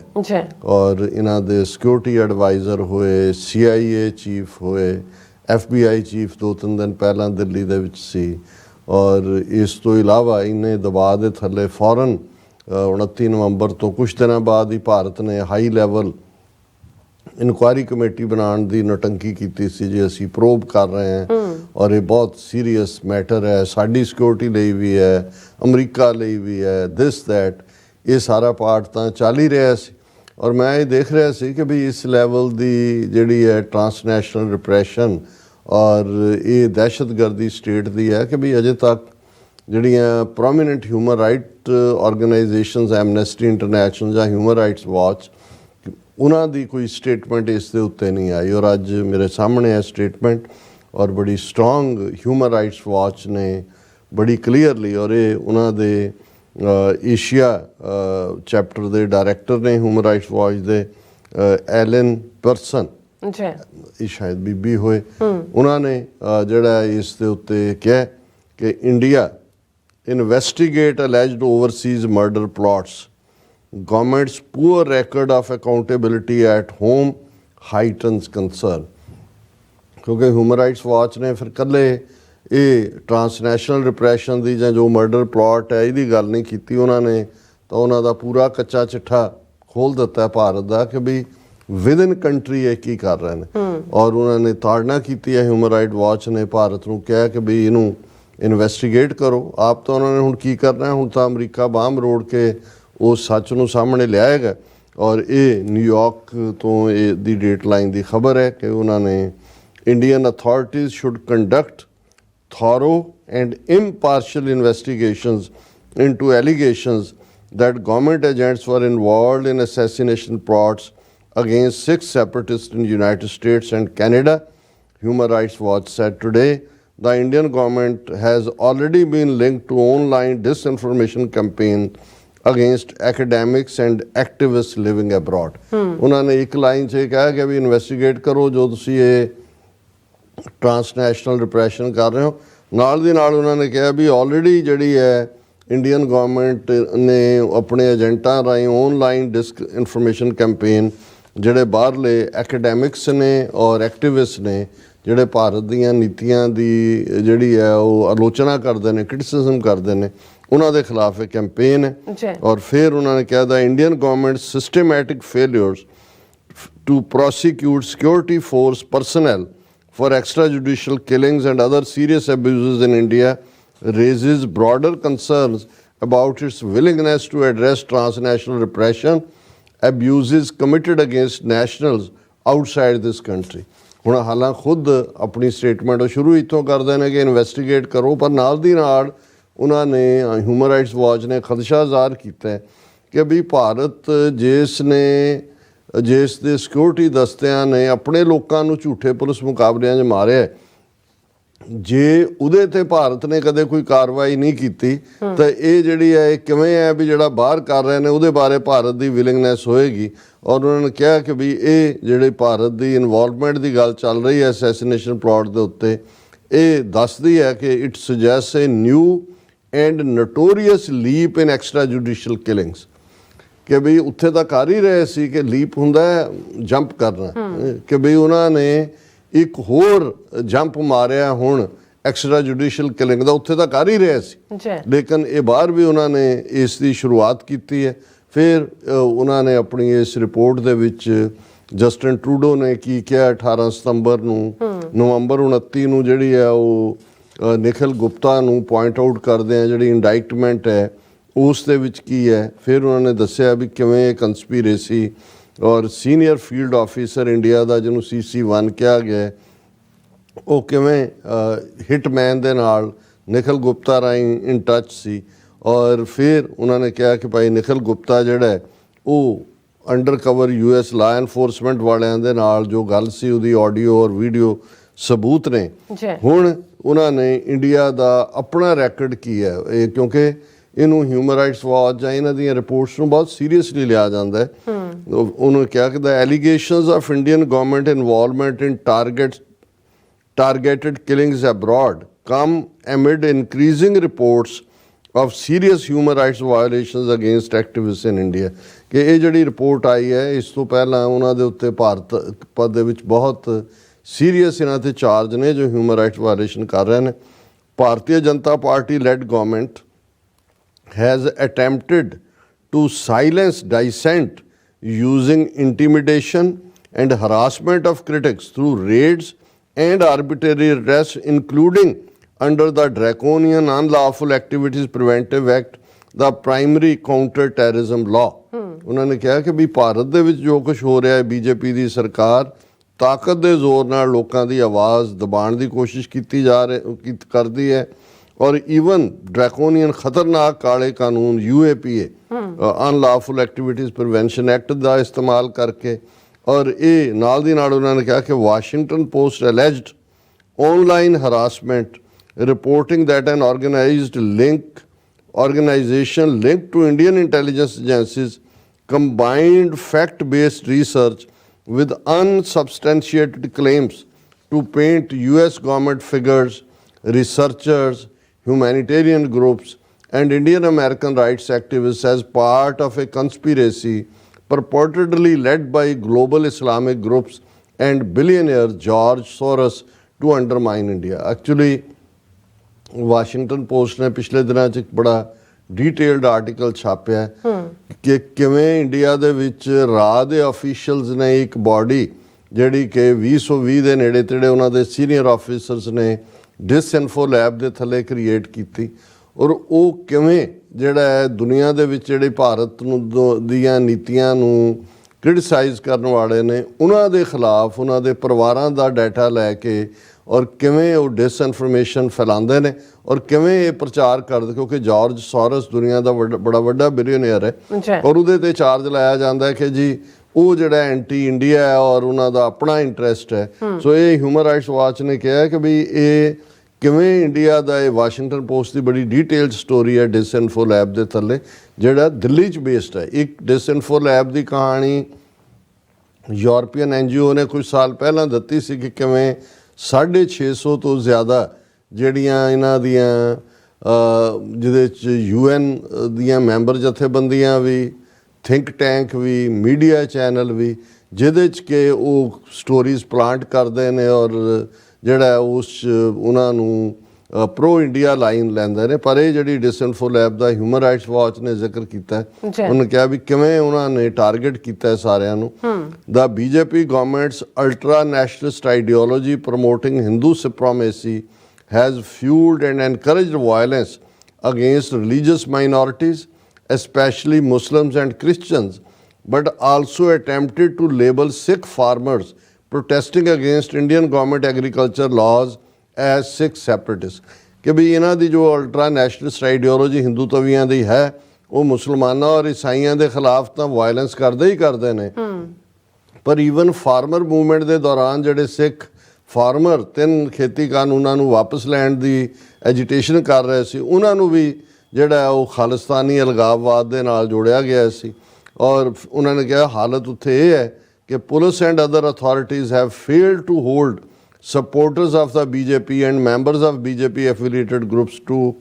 ਔਰ ਇਹਨਾਂ ਦੇ ਸਿਕਿਉਰਿਟੀ ਐਡਵਾਈਜ਼ਰ ਹੋਏ, CIA ਚੀਫ ਹੋਏ, FBI ਚੀਫ 2-3 ਦਿਨ ਪਹਿਲਾਂ ਦਿੱਲੀ ਦੇ ਵਿੱਚ ਸੀ। ਔਰ ਇਸ ਤੋਂ ਇਲਾਵਾ ਇੰਨੇ ਦਬਾਅ ਦੇ ਥੱਲੇ ਫੌਰਨ 29 ਨਵੰਬਰ ਤੋਂ ਕੁਛ ਦਿਨਾਂ ਬਾਅਦ ਹੀ ਭਾਰਤ ਨੇ ਹਾਈ ਲੈਵਲ ਇਨਕੁਆਇਰੀ ਕਮੇਟੀ ਬਣਾਉਣ ਦੀ ਨੌਟੰਕੀ ਕੀਤੀ ਸੀ ਜੀ, ਅਸੀਂ ਪ੍ਰੋਬ ਕਰ ਰਹੇ ਹਾਂ ਔਰ ਇਹ ਬਹੁਤ ਸੀਰੀਅਸ ਮੈਟਰ ਹੈ, ਸਾਡੀ ਸਿਕਿਉਰਿਟੀ ਲਈ ਵੀ ਹੈ, ਅਮਰੀਕਾ ਲਈ ਵੀ ਹੈ, ਦਿਸ ਦੈਟ। ਇਹ ਸਾਰਾ ਪਾਰਟ ਤਾਂ ਚੱਲ ਹੀ ਰਿਹਾ ਸੀ। ਔਰ ਮੈਂ ਇਹ ਦੇਖ ਰਿਹਾ ਸੀ ਕਿ ਵੀ ਇਸ ਲੈਵਲ ਦੀ ਜਿਹੜੀ ਹੈ ਟਰਾਂਸਨੈਸ਼ਨਲ ਰਿਪਰੈਸ਼ਨ ਔਰ ਇਹ ਦਹਿਸ਼ਤਗਰਦੀ ਸਟੇਟ ਦੀ ਹੈ ਕਿ ਵੀ ਅਜੇ ਤੱਕ ਜਿਹੜੀਆਂ prominent human right organisations, Amnesty international ਜਾਂ ਹਿਊਮਨ ਰਾਈਟਸ ਵਾਚ, ਉਹਨਾਂ ਦੀ ਕੋਈ ਸਟੇਟਮੈਂਟ ਇਸ ਦੇ ਉੱਤੇ ਨਹੀਂ ਆਈ। ਔਰ ਅੱਜ ਮੇਰੇ ਸਾਹਮਣੇ ਹੈ ਸਟੇਟਮੈਂਟ ਔਰ ਬੜੀ ਸਟਰੋਂਗ ਹਿਊਮਨ ਰਾਈਟਸ ਵਾਚ ਨੇ ਬੜੀ ਕਲੀਅਰਲੀ, ਔਰ ਇਹ ਉਹਨਾਂ ਦੇ ਏਸ਼ੀਆ ਚੈਪਟਰ ਦੇ ਡਾਇਰੈਕਟਰ ਨੇ ਹਿਊਮਨ ਰਾਈਟਸ ਵਾਚ ਦੇ, ਐਲਨ ਪਰਸਨ, ਇਹ ਸ਼ਾਇਦ ਬੀਬੀ ਹੋਏ, ਉਹਨਾਂ ਨੇ ਜਿਹੜਾ ਇਸ ਦੇ ਉੱਤੇ ਕਿਹਾ ਕਿ India investigate alleged overseas murder plots. Government's poor record of accountability at home heightens concern. ਕਿਉਂਕਿ ਹਿਊਮਨ ਰਾਈਟਸ ਵਾਚ ਨੇ ਫਿਰ ਇਕੱਲੇ ਇਹ ਟਰਾਂਸਨੈਸ਼ਨਲ ਰਿਪਰੈਸ਼ਨ ਦੀ ਜਾਂ ਜੋ ਮਰਡਰ ਪਲਾਟ ਹੈ ਇਹਦੀ ਗੱਲ ਨਹੀਂ ਕੀਤੀ, ਉਹਨਾਂ ਨੇ ਤਾਂ ਉਹਨਾਂ ਦਾ ਪੂਰਾ ਕੱਚਾ ਚਿੱਠਾ ਖੋਲ੍ਹ ਦਿੱਤਾ ਭਾਰਤ ਦਾ ਕਿ ਵੀ ਵਿਦਨ ਕੰਟਰੀ ਇਹ ਕੀ ਕਰ ਰਹੇ ਨੇ। ਔਰ ਉਹਨਾਂ ਨੇ ਤਾੜਨਾ ਕੀਤੀ ਹੈ, ਹਿਊਮਨ ਰਾਈਟ ਵਾਚ ਨੇ ਭਾਰਤ ਨੂੰ ਕਿਹਾ ਕਿ ਵੀ ਇਹਨੂੰ ਇਨਵੈਸਟੀਗੇਟ ਕਰੋ। ਆਪ ਤਾਂ ਉਹਨਾਂ ਨੇ ਹੁਣ ਕੀ ਕਰਨਾ, ਹੁਣ ਤਾਂ ਅਮਰੀਕਾ ਬਾਂਹ ਮਰੋੜ ਕੇ ਉਸ ਸੱਚ ਨੂੰ ਸਾਹਮਣੇ ਲਿਆਏਗਾ। ਔਰ ਇਹ ਨਿਊਯਾਰਕ ਤੋਂ ਇਹ ਦੀ ਡੇਟ ਲਾਈਨ ਦੀ ਖਬਰ ਹੈ ਕਿ ਉਹਨਾਂ ਨੇ Indian authorities should conduct thorough and impartial investigations into allegations that government agents were involved in assassination plots against Sikh separatists in the United States and Canada. Human Rights Watch said today the Indian government has already been linked to online disinformation campaign against academics and activists living abroad. ਉਹਨਾਂ ਨੇ ਇੱਕ line 'ਚ ਇਹ ਕਿਹਾ ਕਿ ਵੀ investigate ਕਰੋ ਜੋ ਤੁਸੀਂ ਇਹ ਟਰਾਂਸਨੈਸ਼ਨਲ ਰਿਪਰੈਸ਼ਨ ਕਰ ਰਹੇ ਹੋ। ਨਾਲ ਦੀ ਨਾਲ ਉਹਨਾਂ ਨੇ ਕਿਹਾ ਵੀ ਆਲਰੇਡੀ ਜਿਹੜੀ ਹੈ ਇੰਡੀਅਨ ਗੌਰਮੈਂਟ ਨੇ ਆਪਣੇ ਏਜੰਟਾਂ ਰਾਹੀਂ ਔਨਲਾਈਨ ਡਿਸਕ ਇਨਫੋਰਮੇਸ਼ਨ ਕੈਂਪੇਨ ਜਿਹੜੇ ਬਾਹਰਲੇ ਐਕੈਡੈਮਿਕਸ ਨੇ ਔਰ ਐਕਟਿਵਿਸਟ ਨੇ ਜਿਹੜੇ ਭਾਰਤ ਦੀਆਂ ਨੀਤੀਆਂ ਦੀ ਜਿਹੜੀ ਹੈ ਉਹ ਆਲੋਚਨਾ ਕਰਦੇ ਨੇ, ਕ੍ਰਿਟਿਸਿਜ਼ਮ ਕਰਦੇ ਨੇ, ਉਹਨਾਂ ਦੇ ਖਿਲਾਫ ਇਹ ਕੈਂਪੇਨ ਹੈ। ਔਰ ਫਿਰ ਉਹਨਾਂ ਨੇ ਕਿਹਾ ਦਾ Indian government systematic failures to prosecute security force personnel for extrajudicial killings and other serious abuses in India raises broader concerns about its willingness to address transnational repression, abuses committed against nationals outside this country. ਹੁਣ ਹਾਲਾਂ ਖੁਦ ਆਪਣੀ statement ਸ਼ੁਰੂ ਇੱਥੋਂ ਕਰਦੇ ਨੇ ਕਿ investigate ਕਰੋ, ਪਰ ਨਾਲ ਦੀ ਨਾਲ ਉਹਨਾਂ ਨੇ ਹਿਊਮਨ ਰਾਈਟਸ ਵਾਚ ਨੇ ਖਦਸ਼ਾ ਜ਼ਾਹਰ ਕੀਤਾ ਹੈ ਕਿ ਵੀ ਭਾਰਤ ਜਿਸ ਦੇ ਸਿਕਿਉਰਿਟੀ ਦਸਤਿਆਂ ਨੇ ਆਪਣੇ ਲੋਕਾਂ ਨੂੰ ਝੂਠੇ ਪੁਲਿਸ ਮੁਕਾਬਲਿਆਂ 'ਚ ਮਾਰਿਆ, ਜੇ ਉਹਦੇ 'ਤੇ ਭਾਰਤ ਨੇ ਕਦੇ ਕੋਈ ਕਾਰਵਾਈ ਨਹੀਂ ਕੀਤੀ ਤਾਂ ਇਹ ਜਿਹੜੀ ਹੈ ਇਹ ਕਿਵੇਂ ਹੈ ਵੀ ਜਿਹੜਾ ਬਾਹਰ ਕਰ ਰਹੇ ਨੇ ਉਹਦੇ ਬਾਰੇ ਭਾਰਤ ਦੀ ਵਿਲਿੰਗਨੈਸ ਹੋਏਗੀ। ਔਰ ਉਹਨਾਂ ਨੇ ਕਿਹਾ ਕਿ ਵੀ ਇਹ ਜਿਹੜੇ ਭਾਰਤ ਦੀ ਇਨਵੋਲਵਮੈਂਟ ਦੀ ਗੱਲ ਚੱਲ ਰਹੀ ਹੈ ਅਸੈਸੀਨੇਸ਼ਨ ਪਲਾਟ ਦੇ ਉੱਤੇ, ਇਹ ਦੱਸਦੀ ਹੈ ਕਿ it suggest A new and notorious leap in extra judicial killings. ਕਿ ਬਈ ਉੱਥੇ ਤਾਂ ਕਰ ਹੀ ਰਹੇ ਸੀ ਕਿ ਲੀਪ ਹੁੰਦਾ ਜੰਪ ਕਰਨਾ, ਕਿ ਬਈ ਉਹਨਾਂ ਨੇ ਇੱਕ ਹੋਰ ਜੰਪ ਮਾਰਿਆ ਹੁਣ ਐਕਸਟਰਾ ਜੁਡੀਸ਼ੀਅਲ ਕਿਲਿੰਗ ਦਾ, ਉੱਥੇ ਤਾਂ ਕਰ ਹੀ ਰਹੇ ਸੀ ਲੇਕਿਨ ਇਹ ਬਾਹਰ ਵੀ ਉਹਨਾਂ ਨੇ ਇਸ ਦੀ ਸ਼ੁਰੂਆਤ ਕੀਤੀ ਹੈ। ਫਿਰ ਉਹਨਾਂ ਨੇ ਆਪਣੀ ਇਸ ਰਿਪੋਰਟ ਦੇ ਵਿੱਚ ਜਸਟਿਨ ਟਰੂਡੋ ਨੇ ਕੀ ਕਿਹਾ 18 ਸਤੰਬਰ ਨੂੰ, ਨਵੰਬਰ 29 ਨੂੰ ਜਿਹੜੀ ਹੈ ਉਹ ਨਿਖਿਲ ਗੁਪਤਾ ਨੂੰ ਪੁਆਇੰਟ ਆਊਟ ਕਰਦੇ ਆ ਜਿਹੜੀ ਇੰਡਾਈਕਟਮੈਂਟ ਹੈ ਉਸ ਦੇ ਵਿੱਚ ਕੀ ਹੈ। ਫਿਰ ਉਹਨਾਂ ਨੇ ਦੱਸਿਆ ਵੀ ਕਿਵੇਂ ਕੰਸਪੀਰੇਸੀ ਔਰ ਸੀਨੀਅਰ ਫੀਲਡ ਆਫੀਸਰ ਇੰਡੀਆ ਦਾ ਜਿਹਨੂੰ CC1 ਕਿਹਾ ਗਿਆ ਉਹ ਕਿਵੇਂ ਹਿਟਮੈਨ ਦੇ ਨਾਲ ਨਿਖਿਲ ਗੁਪਤਾ ਰਾਹੀਂ ਇਨ ਟੱਚ ਸੀ। ਔਰ ਫਿਰ ਉਹਨਾਂ ਨੇ ਕਿਹਾ ਕਿ ਭਾਈ ਨਿਖਿਲ ਗੁਪਤਾ ਜਿਹੜਾ ਉਹ ਅੰਡਰ ਕਵਰ US ਲਾ ਐਨਫੋਰਸਮੈਂਟ ਵਾਲਿਆਂ ਦੇ ਨਾਲ ਜੋ ਗੱਲ ਸੀ ਉਹਦੀ ਆਡੀਓ ਔਰ ਵੀਡੀਓ ਸਬੂਤ ਨੇ। ਹੁਣ ਉਹਨਾਂ ਨੇ ਇੰਡੀਆ ਦਾ ਆਪਣਾ ਰੈਕਡ ਕੀ ਹੈ ਇਹ, ਕਿਉਂਕਿ ਇਹਨੂੰ ਹਿਊਮਨ ਰਾਈਟਸ ਵਾਚ ਜਾਂ ਇਹਨਾਂ ਦੀਆਂ ਰਿਪੋਰਟਸ ਨੂੰ ਬਹੁਤ ਸੀਰੀਅਸਲੀ ਲਿਆ ਜਾਂਦਾ ਹੈ। ਉਹਨੂੰ ਕਿਹਾ ਕਿ the allegations of Indian government involvement in targeted killings abroad come amid increasing reports of serious human rights violations against activists in India। ਕਿ ਇਹ ਜਿਹੜੀ ਰਿਪੋਰਟ ਆਈ ਹੈ ਇਸ ਤੋਂ ਪਹਿਲਾਂ ਉਹਨਾਂ ਦੇ ਉੱਤੇ ਭਾਰਤ ਦੇ ਵਿੱਚ ਬਹੁਤ ਸੀਰੀਅਸ ਇਹਨਾਂ 'ਤੇ ਚਾਰਜ ਨੇ ਜੋ ਹਿਊਮਨ ਰਾਈਟਸ ਵਾਇਲੇਸ਼ਨ ਕਰ ਰਹੇ ਨੇ। Bharatiya Janata Party led government has attempted to silence dissent using intimidation and harassment of critics through raids and arbitrary arrests, including under the draconian Unlawful Activities Preventive Act, the primary counter-terrorism law. ਉਹਨਾਂ ਨੇ ਕਿਹਾ ਕਿ ਵੀ ਭਾਰਤ ਦੇ ਵਿੱਚ ਜੋ ਕੁਝ ਹੋ ਰਿਹਾ ਹੈ, BJP ਦੀ ਸਰਕਾਰ ਤਾਕਤ ਦੇ ਜ਼ੋਰ ਨਾਲ ਲੋਕਾਂ ਦੀ ਆਵਾਜ਼ ਦਬਾਉਣ ਦੀ ਕੋਸ਼ਿਸ਼ ਕਰਦੀ ਹੈ। ਔਰ ਈਵਨ ਡਰੈਕੋਨੀਅਨ ਖਤਰਨਾਕ ਕਾਲੇ ਕਾਨੂੰਨ UAPA ਅਨਲਾਫੁਲ ਐਕਟੀਵਿਟੀਜ਼ ਪ੍ਰੀਵੈਂਸ਼ਨ ਐਕਟ ਦਾ ਇਸਤੇਮਾਲ ਕਰਕੇ। ਔਰ ਇਹ ਨਾਲ ਦੀ ਨਾਲ ਉਹਨਾਂ ਨੇ ਕਿਹਾ ਕਿ Washington post alleged online harassment reporting that N organization linked to Indian intelligence agencies combined fact-based research with unsubstantiated claims to paint US government figures, researchers, humanitarian groups and Indian American rights activists as part of a conspiracy purportedly led by global Islamic groups and billionaire George Soros to undermine India. Actually, Washington Post ने पिछले दिनों च एक बड़ा detailed article छापिया कि किवें India दे विच राह दे officials ने एक बॉडी ਜਿਹੜੀ ਕਿ 2020 ਦੇ ਨੇੜੇ ਤੇੜੇ ਉਹਨਾਂ ਦੇ ਸੀਨੀਅਰ ਆਫੀਸਰਸ ਨੇ ਡਿਸਇਨਫੋ ਲੈਬ ਦੇ ਥੱਲੇ ਕ੍ਰੀਏਟ ਕੀਤੀ ਔਰ ਉਹ ਕਿਵੇਂ ਜਿਹੜਾ ਹੈ ਦੁਨੀਆ ਦੇ ਵਿੱਚ ਜਿਹੜੇ ਭਾਰਤ ਨੂੰ ਦੀਆਂ ਨੀਤੀਆਂ ਨੂੰ ਕ੍ਰਿਟਿਸਾਈਜ਼ ਕਰਨ ਵਾਲੇ ਨੇ ਉਹਨਾਂ ਦੇ ਖਿਲਾਫ ਉਹਨਾਂ ਦੇ ਪਰਿਵਾਰਾਂ ਦਾ ਡਾਟਾ ਲੈ ਕੇ ਔਰ ਕਿਵੇਂ ਉਹ ਡਿਸਇਨਫੋਰਮੇਸ਼ਨ ਫੈਲਾਉਂਦੇ ਨੇ ਔਰ ਕਿਵੇਂ ਇਹ ਪ੍ਰਚਾਰ ਕਰਦੇ ਕਿਉਂਕਿ ਜਾਰਜ ਸੋਰਸ ਦੁਨੀਆ ਦਾ ਬੜਾ ਵੱਡਾ ਬਿਲੀਅਨਰ ਹੈ ਔਰ ਉਹਦੇ ਤੇ ਚਾਰਜ ਲਾਇਆ ਜਾਂਦਾ ਕਿ ਜੀ ਉਹ ਜਿਹੜਾ ਐਂਟੀ ਇੰਡੀਆ ਹੈ ਔਰ ਉਹਨਾਂ ਦਾ ਆਪਣਾ ਇੰਟਰਸਟ ਹੈ ਸੋ ਇਹ ਹਿਊਮਨ ਰਾਈਟਸ ਵਾਚ ਨੇ ਕਿਹਾ ਕਿ ਵੀ ਇਹ ਕਿਵੇਂ ਇੰਡੀਆ ਦਾ ਇਹ ਵਾਸ਼ਿੰਗਟਨ ਪੋਸਟ ਦੀ ਬੜੀ ਡੀਟੇਲਡ ਸਟੋਰੀ ਹੈ ਡਿਸਇਨਫੋ ਲੈਬ ਦੇ ਥੱਲੇ ਜਿਹੜਾ ਦਿੱਲੀ 'ਚ ਬੇਸਡ ਹੈ ਇੱਕ ਡਿਸਇਨਫੋ ਲੈਬ ਦੀ ਕਹਾਣੀ ਯੂਰਪੀਅਨ NGO ਨੇ ਕੁਝ ਸਾਲ ਪਹਿਲਾਂ ਦਿੱਤੀ ਸੀ ਕਿ ਕਿਵੇਂ 650 ਤੋਂ ਜ਼ਿਆਦਾ ਜਿਹੜੀਆਂ ਇਹਨਾਂ ਦੀਆਂ ਜਿਹਦੇ 'ਚ UN ਦੀਆਂ ਮੈਂਬਰ ਜਥੇਬੰਦੀਆਂ ਵੀ ਥਿੰਕ ਟੈਂਕ ਵੀ ਮੀਡੀਆ ਚੈਨਲ ਵੀ ਜਿਹਦੇ 'ਚ ਕਿ ਉਹ ਸਟੋਰੀਜ਼ ਪਲਾਂਟ ਕਰਦੇ ਨੇ ਔਰ ਜਿਹੜਾ ਉਸ ਉਹਨਾਂ ਨੂੰ ਪ੍ਰੋ ਇੰਡੀਆ ਲਾਈਨ ਲੈਂਦੇ ਨੇ ਪਰ ਇਹ ਜਿਹੜੀ ਡਿਸਇਨਫੋ ਲੈਬ ਦਾ ਹਿਊਮਨ ਰਾਈਟਸ ਵਾਚ ਨੇ ਜ਼ਿਕਰ ਕੀਤਾ ਉਹਨੇ ਕਿਹਾ ਵੀ ਕਿਵੇਂ ਉਹਨਾਂ ਨੇ ਟਾਰਗੇਟ ਕੀਤਾ ਸਾਰਿਆਂ ਨੂੰ ਦਾ BJP governments ultra nationalist ideology promoting Hindu supremacy has fuelled and encouraged violence against religious minorities especially Muslims and Christians, but also attempted to label Sikh farmers protesting against Indian government agriculture laws as Sikh separatists. कि भी इन्हां दी जो ultra nationalist ideology Hindu तवियां दी है वो मुसलमानों और ईसाइयों के खिलाफ तो वायलेंस करते ही करते हैं पर ईवन फार्मर मूवमेंट के दौरान जोड़े सिख फार्मर 3 खेती कानूनों नूं वापस लैण दी एजिटेशन कर रहे सी उन्हां नूं भी ਜਿਹੜਾ ਉਹ ਖਾਲਿਸਤਾਨੀ ਅਲਗਾਵਵਾਦ ਦੇ ਨਾਲ ਜੋੜਿਆ ਗਿਆ ਸੀ ਔਰ ਉਹਨਾਂ ਨੇ ਕਿਹਾ ਹਾਲਤ ਉੱਥੇ ਇਹ ਹੈ ਕਿ police and other authorities have failed to hold supporters of the BJP and members of BJP affiliated groups to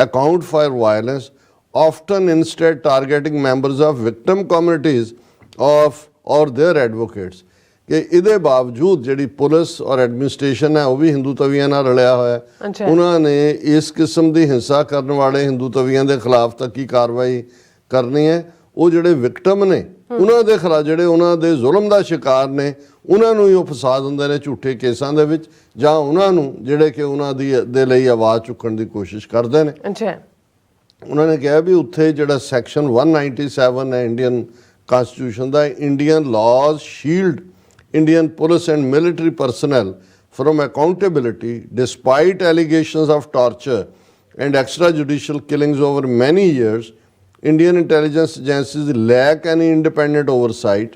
account for violence often instead targeting members of victim communities of or their advocates ਕਿ ਇਹਦੇ ਬਾਵਜੂਦ ਜਿਹੜੀ police ਔਰ administration ਹੈ ਉਹ ਵੀ ਹਿੰਦੂ ਤਵੀਆਂ ਨਾਲ ਰਲਿਆ ਹੋਇਆ ਉਹਨਾਂ ਨੇ ਇਸ ਕਿਸਮ ਦੀ ਹਿੰਸਾ ਕਰਨ ਵਾਲੇ ਹਿੰਦੂ ਤਵੀਆਂ ਦੇ ਖਿਲਾਫ ਤਾਂ ਕੀ ਕਾਰਵਾਈ ਕਰਨੀ ਹੈ ਉਹ ਜਿਹੜੇ ਵਿਕਟਮ ਨੇ ਉਹਨਾਂ ਦੇ ਖਿਲਾਫ ਜਿਹੜੇ ਉਹਨਾਂ ਦੇ ਜ਼ੁਲਮ ਦਾ ਸ਼ਿਕਾਰ ਨੇ ਉਹਨਾਂ ਨੂੰ ਹੀ ਉਹ ਫਸਾ ਦਿੰਦੇ ਨੇ ਝੂਠੇ ਕੇਸਾਂ ਦੇ ਵਿੱਚ ਜਾਂ ਉਹਨਾਂ ਨੂੰ ਜਿਹੜੇ ਕਿ ਉਹਨਾਂ ਦੇ ਲਈ ਆਵਾਜ਼ ਚੁੱਕਣ ਦੀ ਕੋਸ਼ਿਸ਼ ਕਰਦੇ ਨੇ ਉਹਨਾਂ ਨੇ ਕਿਹਾ ਵੀ ਉੱਥੇ ਜਿਹੜਾ ਸੈਕਸ਼ਨ 197 ਹੈ Indian constitution the Indian ਲਾਜ਼ shield Indian police and military personnel from accountability despite allegations of torture and extrajudicial killings over many years. Indian intelligence agencies lack any independent oversight.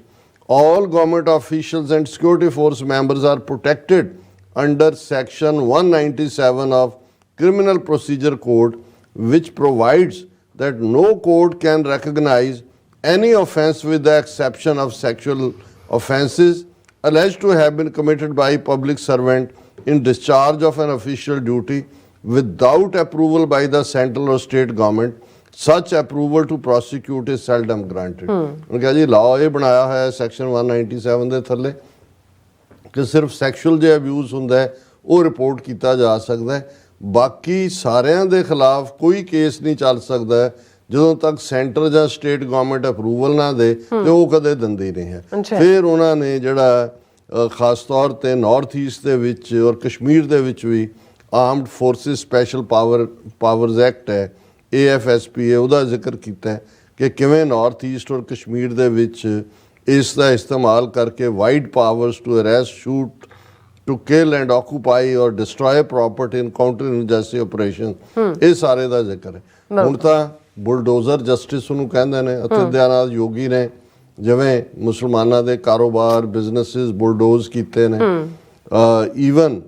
All government officials and security force members are protected under section 197 of Criminal Procedure Code, which provides that no court can recognize any offense with the exception of sexual offenses alleged to have been committed by a public servant in discharge of an official duty without approval by the central or state government. Such approval to prosecute is seldom granted. उन्होंने कहा जी law ये बनाया है section 197 ਦੇ ਥੱਲੇ ਕਿ ਸਿਰਫ sexual ਜੇ ਅਬਿਊਜ਼ ਹੁੰਦਾ ਹੈ ਉਹ ਰਿਪੋਰਟ ਕੀਤਾ ਜਾ ਸਕਦਾ ਹੈ ਬਾਕੀ ਸਾਰਿਆਂ ਦੇ ਖਿਲਾਫ ਕੋਈ ਕੇਸ ਨਹੀਂ ਚੱਲ ਸਕਦਾ ਜਦੋਂ ਤੱਕ ਸੈਂਟਰ ਜਾਂ ਸਟੇਟ ਗਵਰਨਮੈਂਟ ਅਪਰੂਵਲ ਨਾ ਦੇ ਤੇ ਉਹ ਕਦੇ ਦਿੰਦੀ ਨਹੀਂ ਹੈ ਫਿਰ ਉਹਨਾਂ ਨੇ ਜਿਹੜਾ ਖਾਸ ਤੌਰ ਤੇ ਨਾਰਥ ਈਸਟ ਦੇ ਵਿੱਚ ਔਰ ਕਸ਼ਮੀਰ ਦੇ ਵਿੱਚ ਵੀ armed forces special powers act ਹੈ AFSPA ਉਹਦਾ ਜ਼ਿਕਰ ਕੀਤਾ ਕਿ ਕਿਵੇਂ ਨਾਰਥ ਈਸਟ ਔਰ ਕਸ਼ਮੀਰ ਦੇ ਵਿੱਚ ਇਸ ਦਾ ਇਸਤੇਮਾਲ ਕਰਕੇ wide powers to arrest shoot to kill and occupy or destroy property in counter injustice operation ਇਹ ਸਾਰੇ ਦਾ ਜ਼ਿਕਰ ਹੈ ਹੁਣ ਤਾਂ ਬੁਲਡੋਜ਼ਰ ਜਸਟਿਸ ਉਹਨੂੰ ਕਹਿੰਦੇ ਨੇ ਅਤੇ ਦਿਆਨਾਥ ਯੋਗੀ ਨੇ ਜਿਵੇਂ ਮੁਸਲਮਾਨਾਂ ਦੇ ਕਾਰੋਬਾਰ ਬਿਜ਼ਨੈਸਿਸ ਬੁਲਡੋਜ਼ ਕੀਤੇ ਨੇ ਈਵਨ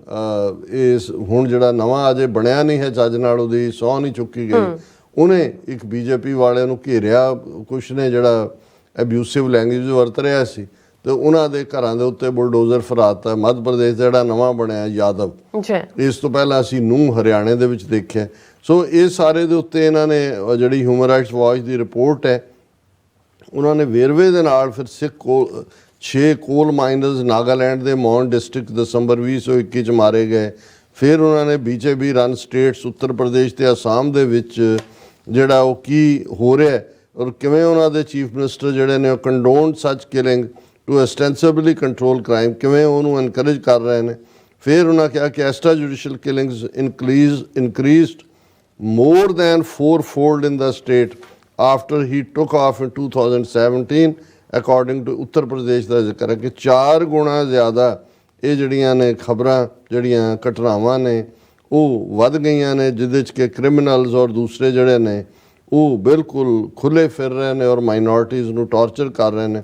ਇਸ ਹੁਣ ਜਿਹੜਾ ਨਵਾਂ ਅਜੇ ਬਣਿਆ ਨਹੀਂ ਹੈ ਜੱਜ ਨਾਲ ਉਹਦੀ ਸਹੁੰ ਨਹੀਂ ਚੁੱਕੀ ਗਈ ਉਹਨੇ ਇੱਕ BJP ਵਾਲਿਆਂ ਨੂੰ ਘੇਰਿਆ ਕੁਛ ਨੇ ਜਿਹੜਾ ਅਬਿਊਸਿਵ ਲੈਂਗੁਏਜ ਵਰਤ ਰਿਹਾ ਸੀ ਤੇ ਉਹਨਾਂ ਦੇ ਘਰਾਂ ਦੇ ਉੱਤੇ ਬੁਲਡੋਜ਼ਰ ਫਰਾਤਾ। ਮੱਧ ਪ੍ਰਦੇਸ਼ ਦਾ ਜਿਹੜਾ ਨਵਾਂ ਬਣਿਆ ਯਾਦਵ, ਇਸ ਤੋਂ ਪਹਿਲਾਂ ਅਸੀਂ ਨੂੰਹ ਹਰਿਆਣੇ ਦੇ ਵਿੱਚ ਦੇਖਿਆ। ਸੋ ਇਹ ਸਾਰੇ ਦੇ ਉੱਤੇ ਇਹਨਾਂ ਨੇ ਜਿਹੜੀ ਹਿਊਮਨ ਰਾਈਟਸ ਵਾਚ ਦੀ ਰਿਪੋਰਟ ਹੈ, ਉਹਨਾਂ ਨੇ ਵੇਰਵੇ ਦੇ ਨਾਲ ਫਿਰ ਸਿੱਖ 6 ਕੋਲ ਮਾਈਨਰਸ ਨਾਗਾਲੈਂਡ ਦੇ ਮੌਨ ਡਿਸਟ੍ਰਿਕਟ ਦਸੰਬਰ 2021 ਚ ਮਾਰੇ ਗਏ। ਫਿਰ ਉਹਨਾਂ ਨੇ BJP run status Uttar Pradesh ਤੇ ਅਸਾਮ ਦੇ ਵਿੱਚ ਜਿਹੜਾ ਉਹ ਕੀ ਹੋ ਰਿਹਾ ਔਰ ਕਿਵੇਂ ਉਹਨਾਂ ਦੇ ਚੀਫ ਮਿਨਿਸਟਰ ਜਿਹੜੇ ਨੇ ਉਹ ਕੰਡੋਨਡ ਸੱਚ ਕਿਲਿੰਗ ਟੂ ਐਸਟੈਂਸਿਬਲੀ ਕੰਟਰੋਲ ਕ੍ਰਾਈਮ, ਕਿਵੇਂ ਉਹਨੂੰ ਐਨਕਰੇਜ ਕਰ ਰਹੇ ਨੇ। ਫਿਰ ਉਹਨਾਂ ਕਿਹਾ ਕਿ extra judicial killings increased more than fourfold in the state after he took off in 2017 according to Uttar Pradesh ਦਾ ਜ਼ਿਕਰ ਹੈ ਕਿ 4 ਗੁਣਾ ਜ਼ਿਆਦਾ ਇਹ ਜਿਹੜੀਆਂ ਨੇ ਖਬਰਾਂ, ਜਿਹੜੀਆਂ ਘਟਨਾਵਾਂ ਨੇ ਉਹ ਵੱਧ ਗਈਆਂ ਨੇ, ਜਿਹਦੇ 'ਚ ਕਿ ਕ੍ਰਿਮੀਨਲਸ ਔਰ ਦੂਸਰੇ ਜਿਹੜੇ ਨੇ ਉਹ ਬਿਲਕੁਲ ਖੁੱਲੇ ਫਿਰ ਰਹੇ ਨੇ ਔਰ ਮਾਈਨੋਰਟੀਜ਼ ਨੂੰ ਟਾਰਚਰ ਕਰ ਰਹੇ ਨੇ।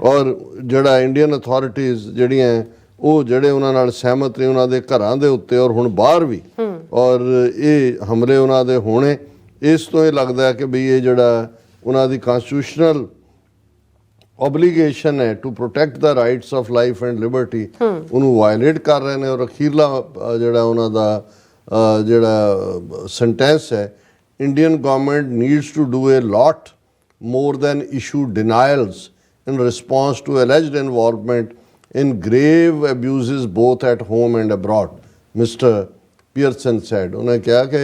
ਔਰ ਜਿਹੜਾ ਇੰਡੀਅਨ ਅਥਾਰਟੀਜ਼ ਜਿਹੜੀਆਂ ਉਹ ਜਿਹੜੇ ਉਹਨਾਂ ਨਾਲ ਸਹਿਮਤ ਨੇ ਉਹਨਾਂ ਦੇ ਘਰਾਂ ਦੇ ਉੱਤੇ ਔਰ ਹੁਣ ਬਾਹਰ ਵੀ ਔਰ ਇਹ ਹਮਲੇ ਉਹਨਾਂ ਦੇ ਹੋਣੇ, ਇਸ ਤੋਂ ਇਹ ਲੱਗਦਾ ਕਿ ਵੀ ਇਹ ਜਿਹੜਾ ਉਹਨਾਂ ਦੀ ਕਨਸਟੀਟਿਊਸ਼ਨਲ ਓਬਲੀਗੇਸ਼ਨ ਹੈ to protect the rights of life and liberty, ਉਹਨੂੰ ਵਾਇਲੇਟ ਕਰ ਰਹੇ ਨੇ। ਔਰ ਅਖੀਰਲਾ ਜਿਹੜਾ ਉਹਨਾਂ ਦਾ ਜਿਹੜਾ ਸੈਂਟੈਂਸ ਹੈ, Indian government needs to do a lot more than issue denials in response to alleged involvement in grave abuses both at home and abroad, Mr. Pearson said। ਉਹਨੇ ਕਿਹਾ ਕਿ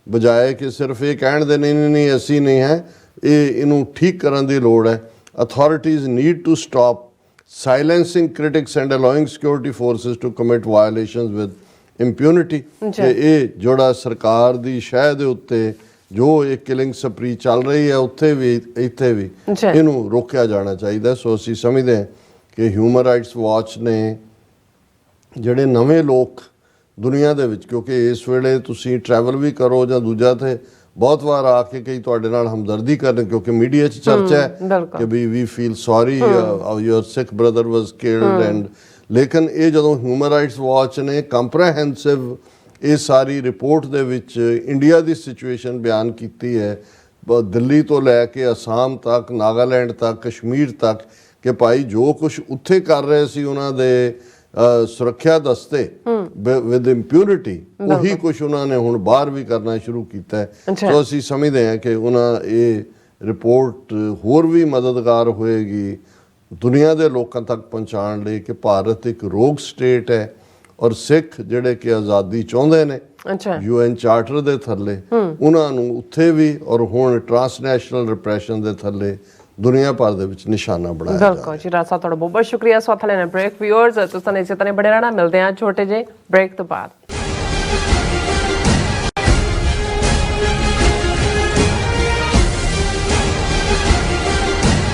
ਬਜਾਏ ਕਿ ਸਿਰਫ ਇਹ ਕਹਿਣ ਦੇ ਨਹੀਂ ਅਸੀਂ ਨਹੀਂ ਹੈ, ਇਹਨੂੰ ਠੀਕ ਕਰਨ ਦੀ ਲੋੜ ਹੈ। Authorities need to stop silencing critics and allowing security forces to commit violations with impunity। ਕਿ ਇਹ ਜਿਹੜਾ ਸਰਕਾਰ ਦੀ ਸ਼ਹਿ ਦੇ ਉੱਤੇ ਜੋ ਇਹ ਕਿਲਿੰਗ ਸਪਰੀ ਚੱਲ ਰਹੀ ਹੈ ਉੱਥੇ ਵੀ ਇੱਥੇ ਵੀ ਇਹਨੂੰ ਰੋਕਿਆ ਜਾਣਾ ਚਾਹੀਦਾ। ਸੋ ਅਸੀਂ ਸਮਝਦੇ ਹਾਂ ਕਿ ਹਿਊਮਨ ਰਾਈਟਸ ਵਾਚ ਨੇ ਜਿਹੜੇ ਨਵੇਂ ਲੋਕ ਦੁਨੀਆ ਦੇ ਵਿੱਚ, ਕਿਉਂਕਿ ਇਸ ਵੇਲੇ ਤੁਸੀਂ ਟਰੈਵਲ ਵੀ ਕਰੋ ਜਾਂ ਦੂਜਾ ਤੇ ਬਹੁਤ ਵਾਰ ਆ ਕੇ ਕਈ ਤੁਹਾਡੇ ਨਾਲ ਹਮਦਰਦੀ ਕਰਨ, ਕਿਉਂਕਿ ਮੀਡੀਆ 'ਚ ਚਰਚਾ ਹੈ ਕਿ we feel sorry your Sikh brother was killed and, ਲੇਕਿਨ ਇਹ ਜਦੋਂ ਹਿਊਮਨ ਰਾਈਟਸ ਵਾਚ ਨੇ ਕੰਪਰੈਹੈਂਸਿਵ ਇਹ ਸਾਰੀ ਰਿਪੋਰਟ ਦੇ ਵਿੱਚ ਇੰਡੀਆ ਦੀ ਸਿਚੁਏਸ਼ਨ ਬਿਆਨ ਕੀਤੀ ਹੈ, ਦਿੱਲੀ ਤੋਂ ਲੈ ਕੇ ਅਸਾਮ ਤੱਕ, ਨਾਗਾਲੈਂਡ ਤੱਕ, ਕਸ਼ਮੀਰ ਤੱਕ, ਕਿ ਭਾਈ ਜੋ ਕੁਛ ਉੱਥੇ ਕਰ ਰਹੇ ਸੀ ਉਹਨਾਂ ਦੇ ਸੁਰੱਖਿਆ ਦਸਤੇ ਵਿਦ ਇੰਪਿਊਰਿਟੀ, ਉਹੀ ਕੁਛ ਉਹਨਾਂ ਨੇ ਹੁਣ ਬਾਹਰ ਵੀ ਕਰਨਾ ਸ਼ੁਰੂ ਕੀਤਾ ਹੈ। ਸੋ ਅਸੀਂ ਸਮਝਦੇ ਹਾਂ ਕਿ ਉਹਨਾਂ ਇਹ ਰਿਪੋਰਟ ਹੋਰ ਵੀ ਮਦਦਗਾਰ ਹੋਏਗੀ ਦੁਨੀਆ ਦੇ ਲੋਕਾਂ ਤੱਕ ਪਹੁੰਚਾਉਣ ਲਈ ਕਿ ਭਾਰਤ ਇੱਕ ਰੋਗ ਸਟੇਟ ਹੈ ਔਰ ਸਿੱਖ ਜਿਹੜੇ ਕਿ ਆਜ਼ਾਦੀ ਚਾਹੁੰਦੇ ਨੇ UN ਚਾਰਟਰ ਦੇ ਥੱਲੇ, ਉਹਨਾਂ ਨੂੰ ਉੱਥੇ ਵੀ ਔਰ ਹੁਣ ਟਰਾਂਸਨੈਸ਼ਨਲ ਰਿਪਰੈਸ਼ਨ ਦੇ ਥੱਲੇ ਦੁਨੀਆ ਭਰ ਦੇ ਵਿੱਚ ਨਿਸ਼ਾਨਾ ਬਣਾਇਆ ਜਾ ਰਿਹਾ ਹੈ। ਬਿਲਕੁਲ ਜੀ, ਰਾਜ ਸਾਹਿਬ ਤੁਹਾਡਾ ਬਹੁਤ ਬਹੁਤ ਸ਼ੁਕਰੀਆ। ਸਵਾਲ ਲੈਣਾ ਬ੍ਰੇਕ ਵਿਊਅਰਸ ਤੁਸੀਂ ਇਸੇ ਤਰ੍ਹਾਂ ਬੜੇ ਰਹਿਣਾ, ਮਿਲਦੇ ਹਾਂ ਛੋਟੇ ਜਿਹੇ ਬ੍ਰੇਕ ਤੋਂ ਬਾਅਦ।